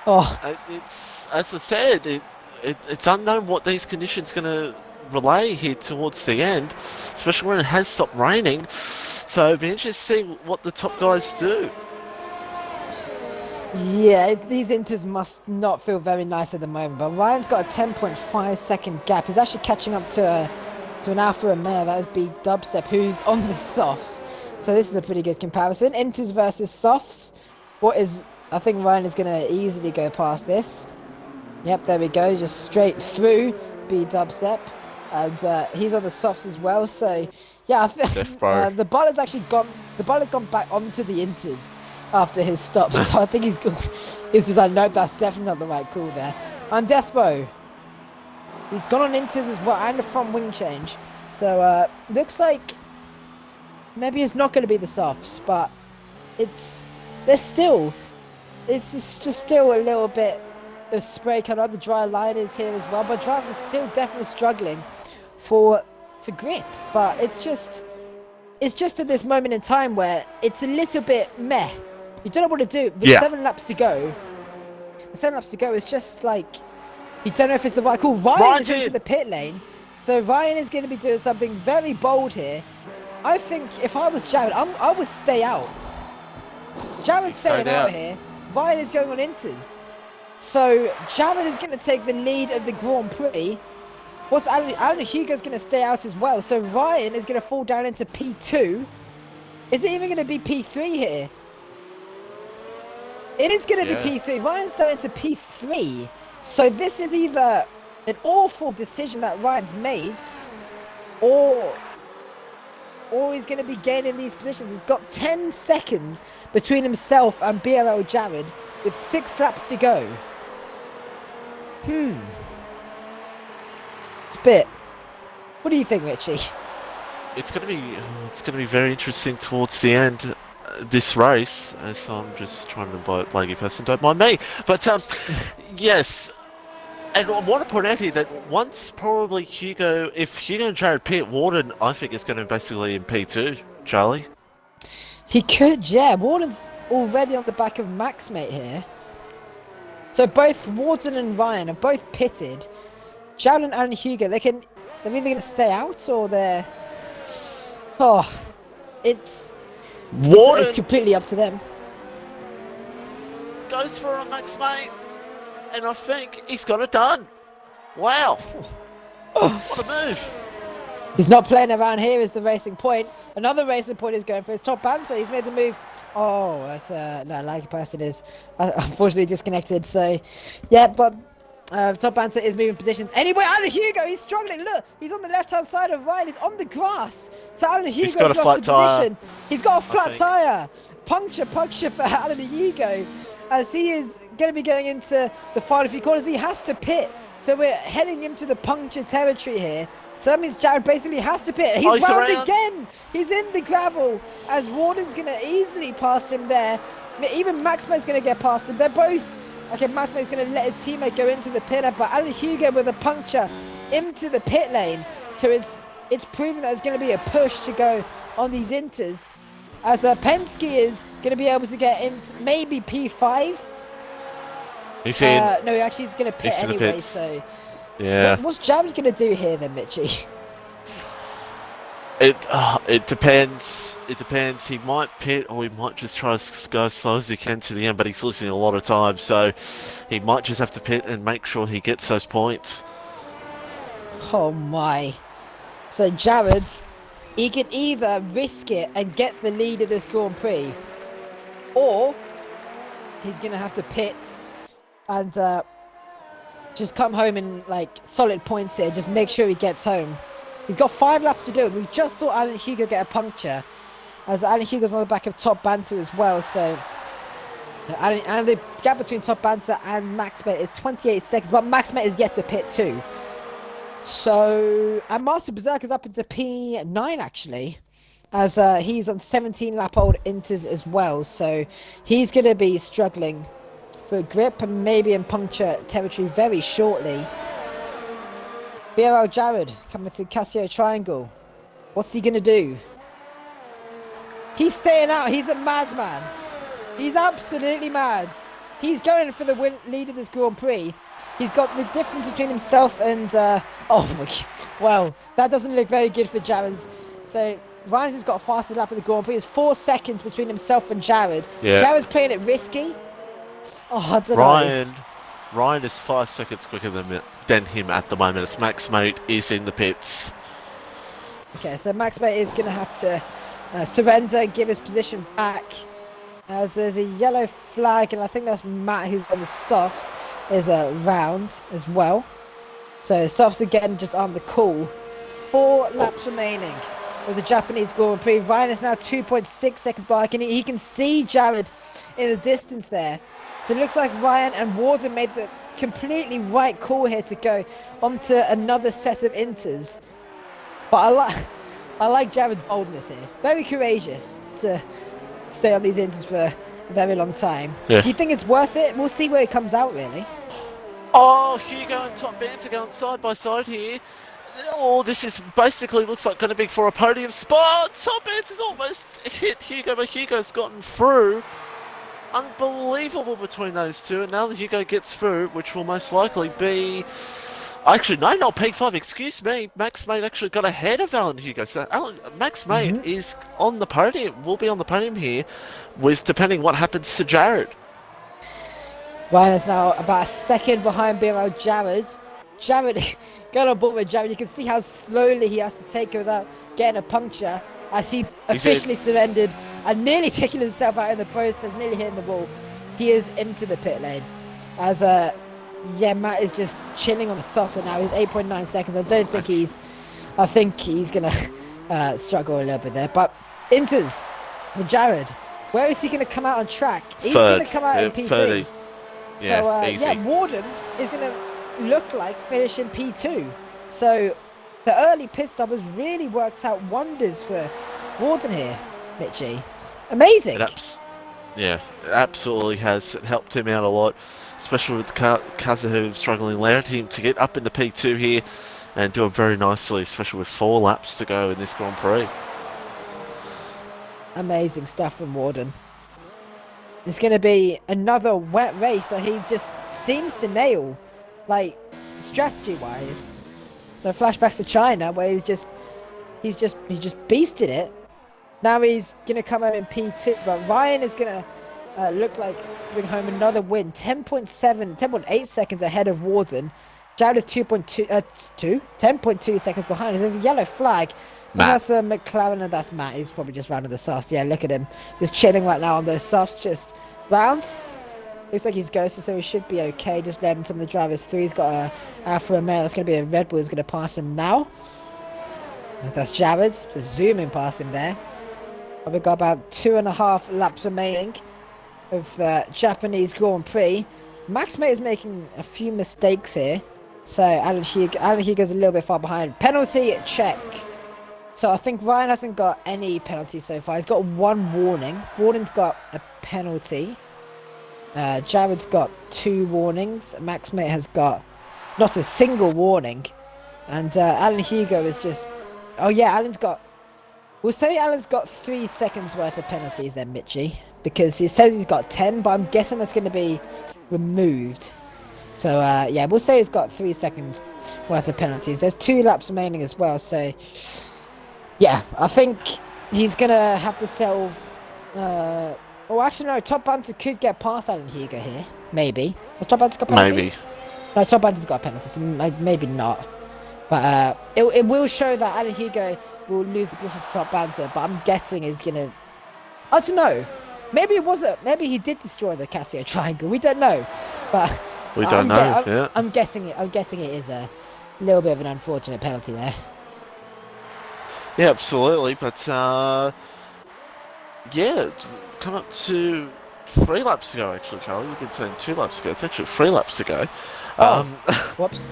Oh. It's, as I said, it's unknown what these conditions going to relay here towards the end, especially when it has stopped raining. So it'll be interesting to see what the top guys do. Yeah, these Inters must not feel very nice at the moment, but Ryan's got a 10.5 second gap. He's actually catching up to an Alpha Romeo. That is B Dubstep, who's on the softs. So this is a pretty good comparison. Inters versus softs. I think Ryan is going to easily go past this. Yep, there we go, just straight through B Dubstep. And he's on the softs as well, so yeah, I think the Butler's actually gone back onto the Inters after his stop. So I think he's just like, nope, that's definitely not the right call there. And Death Bro, he's gone on Inters as well, and a front wing change. So looks like maybe it's not going to be the softs, but it's just still a little bit of spray coming out. The dry line is here as well, but drivers are still definitely struggling for grip. But it's just at this moment in time where it's a little bit meh. You don't know what to do. With 7 laps to go, it's just like you don't know if it's the right call. Ryan is into the pit lane, so Ryan is going to be doing something very bold here. I think if I was Jared, I would stay out. Jared's staying out here. Ryan is going on inters. So Jared is going to take the lead of the Grand Prix. What's Alan Hugo's going to stay out as well. So Ryan is going to fall down into P2. Is it even going to be P3 here? It is going to be P3. Ryan's down into P3. So this is either an awful decision that Ryan's made, or he's going to be gaining these positions. He's got 10 seconds between himself and BRL Jared with 6 laps to go. It's a bit. What do you think, Richie? It's going to be very interesting towards the end this race. As I'm just trying to invite Blakey person, don't mind me. But yes. And I want to point out here that once probably Hugo, if Hugo and Jared pit, Warden, I think is going to basically in P2, Charlie. He could, yeah. Warden's already on the back of Max Mate here. So both Warden and Ryan are both pitted. Jared and Alan Hugo, they're either going to stay out or they're... Oh, it's completely up to them. Goes for a Max Mate. And I think he's got it done. Wow. What a move. He's not playing around here is the Racing Point. Another Racing Point is going for his top banter. He's made the move. Oh, that's no, like person is unfortunately disconnected. So, yeah, but top banter is moving positions. Anyway, Alan Hugo, he's struggling. Look, he's on the left-hand side of Ryan. He's on the grass. So Alan Hugo's got a flat tire. He's got a flat tire. Puncture for Alan Hugo, as he is going to be going into the final few corners. He has to pit, so we're heading into the puncture territory here. So that means Jared basically has to pit. He's round again. He's in the gravel, as Warden's going to easily pass him there. Even Maxma's going to get past him. They're both okay. Maxma's going to let his teammate go into the pit, but Alan Hugo with a puncture into the pit lane. So it's proven that there's going to be a push to go on these inters, as Penske is going to be able to get into maybe P5. He's in. No, actually he's going to pit anyway, so... Yeah. What's Jared going to do here then, Mitchie? It depends. It depends. He might pit, or he might just try to go as slow as he can to the end, but he's losing a lot of time, so he might just have to pit and make sure he gets those points. Oh my. So Jared, he can either risk it and get the lead of this Grand Prix, or he's going to have to pit and just come home in like solid points here. Just make sure he gets home. He's got 5 laps to do. We just saw Alan Hugo get a puncture, as Alan Hugo's on the back of Top Banter as well. So, and the gap between Top Banter and Maxmate is 28 seconds, but Maxmate is yet to pit too. So, and Master Berserker's up into P9 actually, as he's on 17 lap old inters as well. So, he's going to be struggling for grip and maybe in puncture territory very shortly. BRL Jared coming through Casio Triangle. What's he gonna do? He's staying out. He's a madman. He's absolutely mad. He's going for the lead of this Grand Prix. He's got the difference between himself and oh my god. Well, that doesn't look very good for Jared. So Ryan's has got a faster lap of the Grand Prix. There's 4 seconds between himself and Jared. Yeah. Jared's playing it risky. Oh, I don't know. Ryan is 5 seconds quicker than him at the moment, as Maxmate is in the pits. Okay, so Maxmate is going to have to surrender, give his position back, as there's a yellow flag, and I think that's Matt who's on the softs, is round as well. So softs again just on the call. 4 laps remaining with the Japanese Grand Prix. Ryan is now 2.6 seconds back, and he can see Jared in the distance there. So it looks like Ryan and Warden made the completely right call here to go onto another set of inters. But I like Jared's boldness here. Very courageous to stay on these inters for a very long time. Yeah. Do you think it's worth it? We'll see where it comes out, really. Oh, Hugo and Top Banter going side by side here. Oh, this is basically looks like going to be for a podium spot. Top Banter's almost hit Hugo, but Hugo's gotten through. Unbelievable between those two, and now that Hugo gets through, which will most likely be Actually, no, not P5. Excuse me. Max Mate actually got ahead of Alan Hugo. So Max Mate is on the podium. Will be on the podium here, with depending what happens to Jared. Ryan is now about a second behind below Jared. Jared, going on board with Jared. You can see how slowly he has to take it without getting a puncture, as he's officially surrendered and nearly taking himself out in the process, nearly hitting the wall. He is into the pit lane. As yeah, Matt is just chilling on the softs right now. He's 8.9 seconds. I think he's gonna struggle a little bit there. But enters the Jared. Where is he gonna come out on track? He's gonna come out in P3. 30. So yeah, Warden is gonna look like finishing P2. So the early pit stop has really worked out wonders for Warden here, Mitchie. Amazing. Yeah, it absolutely has. It helped him out a lot, especially with Kazuhu struggling, allowed him to get up into P2 here and do it very nicely, especially with 4 laps to go in this Grand Prix. Amazing stuff from Warden. It's going to be another wet race that he just seems to nail, like, strategy-wise. So flashbacks to China, where he just beasted it. Now he's going to come out in P2, but Ryan is going to look like bring home another win. 10.8 seconds ahead of Warden. Jared is 10.2 seconds behind. There's a yellow flag. That's the McLaren, and that's Matt. He's probably just rounding the softs. Yeah, look at him. Just chilling right now on those softs, just round. Looks like he's ghosted, so he should be okay. Just letting some of the drivers through. He's got a Alfa Romeo. That's going to be a Red Bull. Is going to pass him now. That's Jared. Just zooming past him there. We've got about 2.5 laps remaining of the Japanese Grand Prix. Max Mate is making a few mistakes here. So Alan Hugo's a little bit far behind. Penalty check. So I think Ryan hasn't got any penalties so far. He's got 1 warning. Warden's got a penalty. Jared's got 2 warnings. Max Mate has got not a single warning. And Alan Hugo is just... Oh yeah, Alan's got... We'll say Alan's got 3 seconds worth of penalties then, Mitchie. Because he says he's got 10, but I'm guessing that's going to be removed. So yeah, we'll say he's got 3 seconds worth of penalties. There's 2 laps remaining as well, so... Yeah, I think he's going to have to solve... Oh, actually, no. Top Banter could get past Alan Hugo here. Maybe. Has Top Banter got penalties? Maybe. No, Top Banter's got penalties. So maybe not. But it will show that Alan Hugo will lose the position to Top Banter. But I'm guessing he's going to... I don't know. Maybe it wasn't. Maybe he did destroy the Casio Triangle. We don't know. But we don't know. Yeah. I'm guessing it is a little bit of an unfortunate penalty there. Yeah, absolutely. But yeah, come up to 3 laps to go. Actually, Charlie, you've been saying 2 laps ago. It's actually 3 laps to go. Whoops.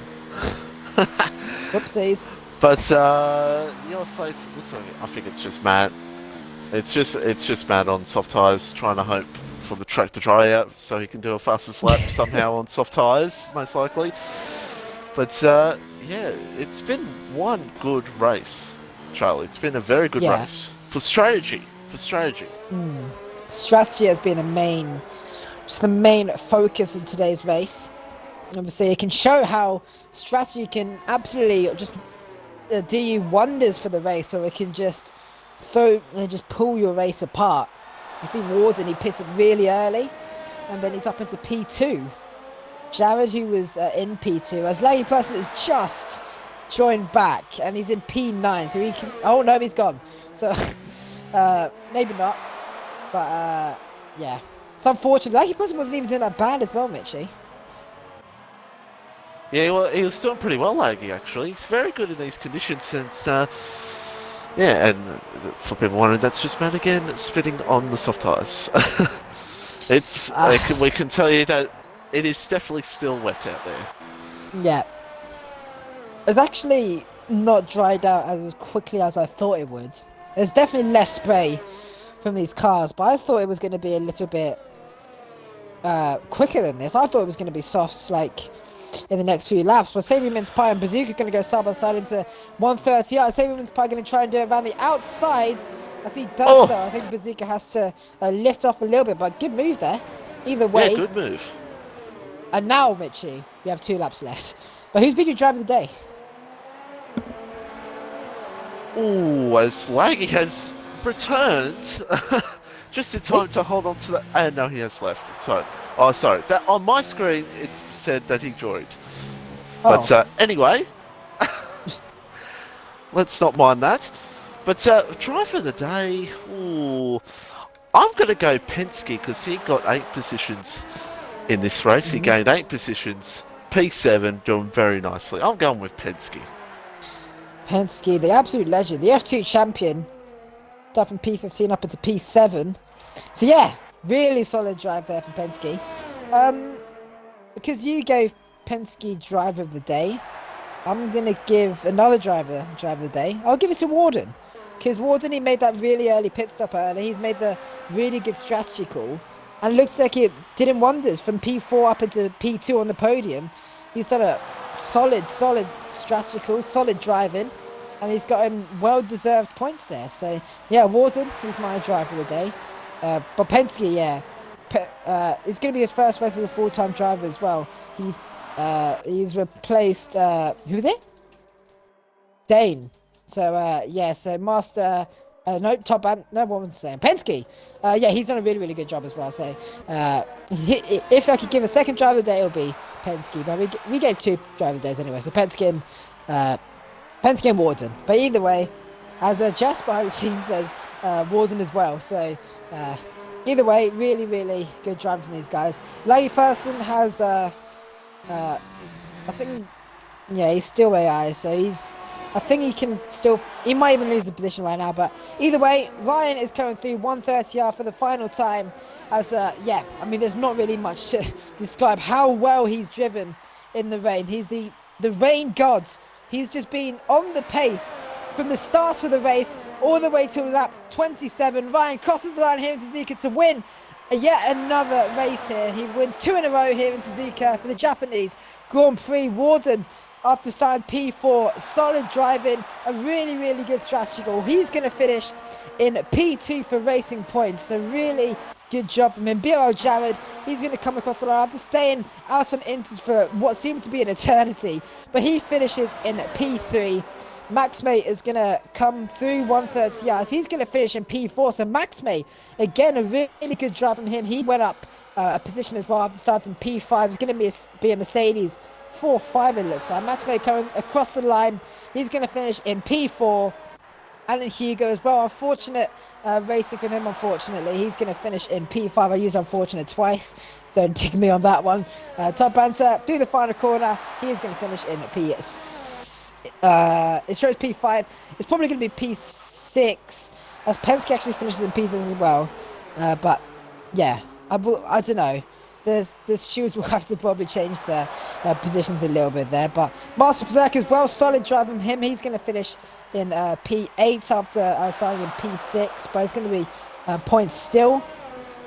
Whoopsies. But yellow flags. Looks like I think it's just Matt. It's just Matt on soft tyres, trying to hope for the track to dry out so he can do a fastest lap somehow on soft tyres, most likely. But yeah, it's been one good race, Charlie. It's been a very good race for strategy. Strategy has been the main focus in today's race. Obviously, it can show how strategy can absolutely just do you wonders for the race, or it can just pull your race apart. You see Warden, he pitted really early, and then he's up into P2. Jared, who was in P2, as lucky person is just joined back, and he's in P9, so he can... Oh no, he's gone. So maybe not, but yeah, it's unfortunate. Lucky person wasn't even doing that bad as well, Mitchie. Yeah, well, he was doing pretty well, Laggy, actually. He's very good in these conditions, and yeah, and for people wondering, that's just Matt again spitting on the soft tyres. We can tell you that it is definitely still wet out there. Yeah. It's actually not dried out as quickly as I thought it would. There's definitely less spray from these cars, but I thought it was going to be a little bit quicker than this. I thought it was going to be softs, like, in the next few laps. But Saviour Mince Pie and Bazooka going to go side by side into 130. Saviour Mince Pie going to try and do it around the outside. As he does so, I think Bazooka has to lift off a little bit, but good move there. Either way. Yeah, good move. And now, Mitchie, we have 2 laps left. But who's been your driver of the day? Ooh, as Laggy has returned just in time to hold on to that. And no, he has left. Sorry. Oh, sorry. That on my screen it said that he joined. But anyway, let's not mind that. But driver of the day. Ooh, I'm going to go Penske because he got 8 positions in this race. He gained 8 positions. P7 doing very nicely. I'm going with Penske. Penske, the absolute legend, the F2 champion, stuff from P15 up into P7. So yeah, really solid drive there from Penske. Because you gave Penske driver of the day, I'm gonna give another driver of the day. I'll give it to Warden, because Warden, he made that really early pit stop early. He's made the really good strategy call, and looks like it did him wonders from P4 up into P2 on the podium. He's done a solid strategy call, solid driving, and he's got him well-deserved points there. So yeah, Warden, he's my driver of the day. But Penske, yeah, it's going to be his first race as a full-time driver as well. He's replaced who's it? Dane. So yeah, so Master. No, top band. No, what was I saying? Penske. Yeah, he's done a really good job as well. So, if I could give a second driver of the day, it'll be Penske. But we gave 2 driver days anyway. So Penske and Warden. But either way, as Jess behind the scenes says, Warden as well. So, either way, really good driver from these guys. Lady Person has, I think, yeah, he's still AI. So I think he might even lose the position right now, but either way, Ryan is coming through 130R for the final time. As yeah, I mean, there's not really much to describe how well he's driven in the rain. He's the rain god. He's just been on the pace from the start of the race all the way to lap 27. Ryan crosses the line here in Suzuka to win yet another race here. He wins 2 in a row here in Suzuka for the Japanese Grand Prix. Warden, after starting P4, solid driving, a really good strategy goal. He's going to finish in P2 for racing points, so really good job from him. BRL Jared, he's going to come across the line after staying out on inters for what seemed to be an eternity, but he finishes in P3. Max May is going to come through 130 yards. He's going to finish in P4. So Max May, again, a really good drive from him. He went up a position as well after starting from P5. It's going to be a Mercedes 4-5 it looks like. Max May coming across the line. He's going to finish in P4. Alan Hugo as well. Unfortunate racing from him, unfortunately. He's going to finish in P5. I used unfortunate twice. Don't dig me on that one. Top Banter through the final corner. He is going to finish in P6. It shows P5. It's probably going to be P6. As Penske actually finishes in P6 as well. But yeah, I don't know. The shoes will have to probably change their positions a little bit there. But Master Berserk as well, solid drive from him. He's going to finish in P8 after starting in P6. But it's going to be points still.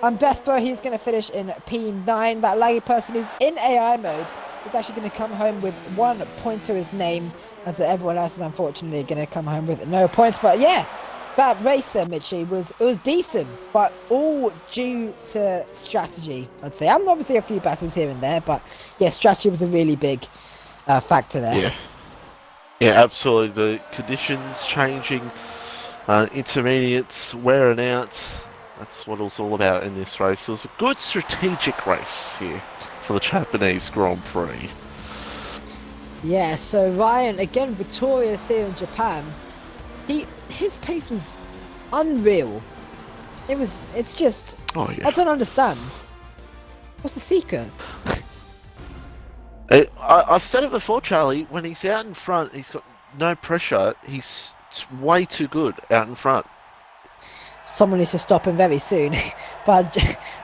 Deathbro, he's going to finish in P9. That laggy person who's in AI mode is actually going to come home with 1 point to his name, as everyone else is unfortunately going to come home with no points. But yeah, that race there, Mitchie, was decent, but all due to strategy, I'd say. And obviously a few battles here and there, but yeah, strategy was a really big factor there. Yeah, absolutely. The conditions changing, intermediates wearing out. That's what it was all about in this race. It was a good strategic race here for the Japanese Grand Prix. Yeah, so Ryan, again, victorious here in Japan. His pace was unreal. It's just, oh, yeah. I don't understand. What's the secret? I've said it before, Charlie, when he's out in front, he's got no pressure. He's way too good out in front. Someone needs to stop him very soon. But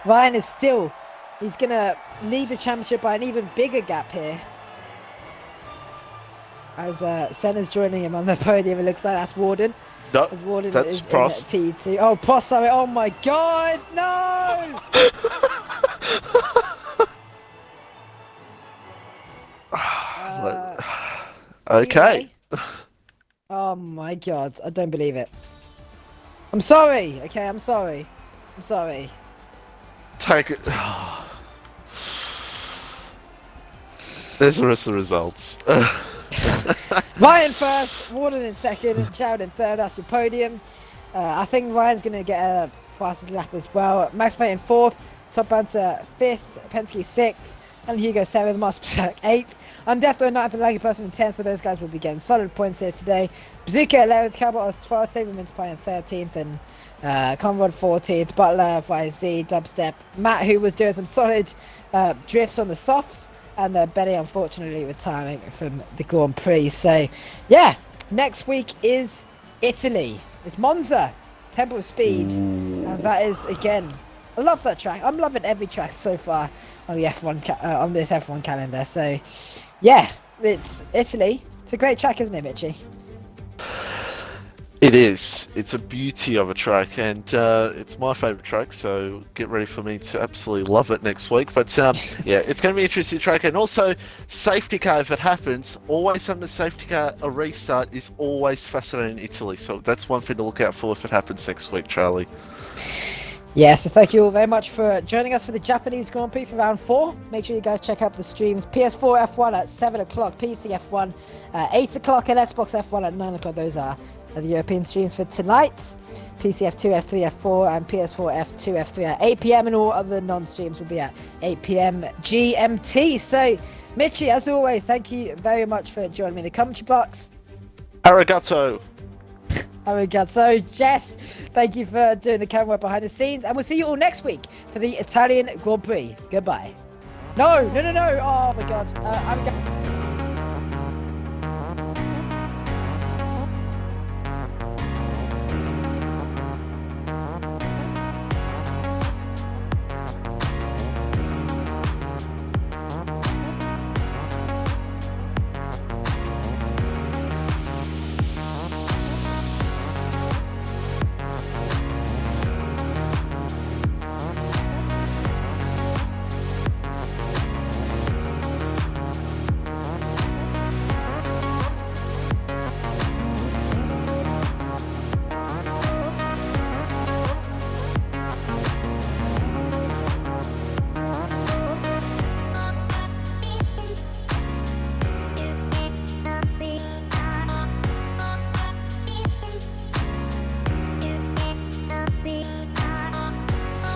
Ryan is still, he's going to lead the championship by an even bigger gap here. As Senna's joining him on the podium, it looks like that's Warden. No, as Warden that's is Prost. In P2. Oh, Prost, sorry. Oh my God, no! Okay. Oh my God, I don't believe it. I'm sorry. Okay, I'm sorry. I'm sorry. Take it. There's the rest of the results. Ryan first, Warden in second, Jared in third. That's your podium. I think Ryan's going to get a fastest lap as well. Max Payne in fourth, Top Banter fifth, Penske sixth, and Hugo seventh, Master 8th. I'm definitely not the lucky person in 10th, so those guys will be getting solid points here today. Bazooka 11th, Cabot was 12th, Saberman's playing 13th, and Conrad 14th, Butler, YZ, Dubstep, Matt, who was doing some solid drifts on the softs, and Benny unfortunately retiring from the Grand Prix. So yeah, next week is Italy. It's Monza, Temple of Speed, and that is, again, I love that track. I'm loving every track so far on the F1 on this F1 calendar. So yeah, it's Italy. It's a great track, isn't it, Mitchie? It is. It's a beauty of a track, and it's my favourite track, so get ready for me to absolutely love it next week. But yeah, it's going to be an interesting track, and also safety car, if it happens, always on the safety car, a restart is always fascinating in Italy, so that's one thing to look out for if it happens next week, Charlie. Yeah, so thank you all very much for joining us for the Japanese Grand Prix for round 4. Make sure you guys check out the streams. PS4 F1 at 7 o'clock, PC F1 at 8 o'clock, and Xbox F1 at 9 o'clock. Those are the European streams for tonight. PC F2, F3, F4, and PS4 F2, F3 at 8 PM, and all other non-streams will be at 8 PM GMT. So, Mitchie, as always, thank you very much for joining me in the commentary box. Arigato! Arigato. Jess, thank you for doing the camera work behind the scenes, and we'll see you all next week for the Italian Grand Prix. Goodbye. No. Oh my god. Arigato.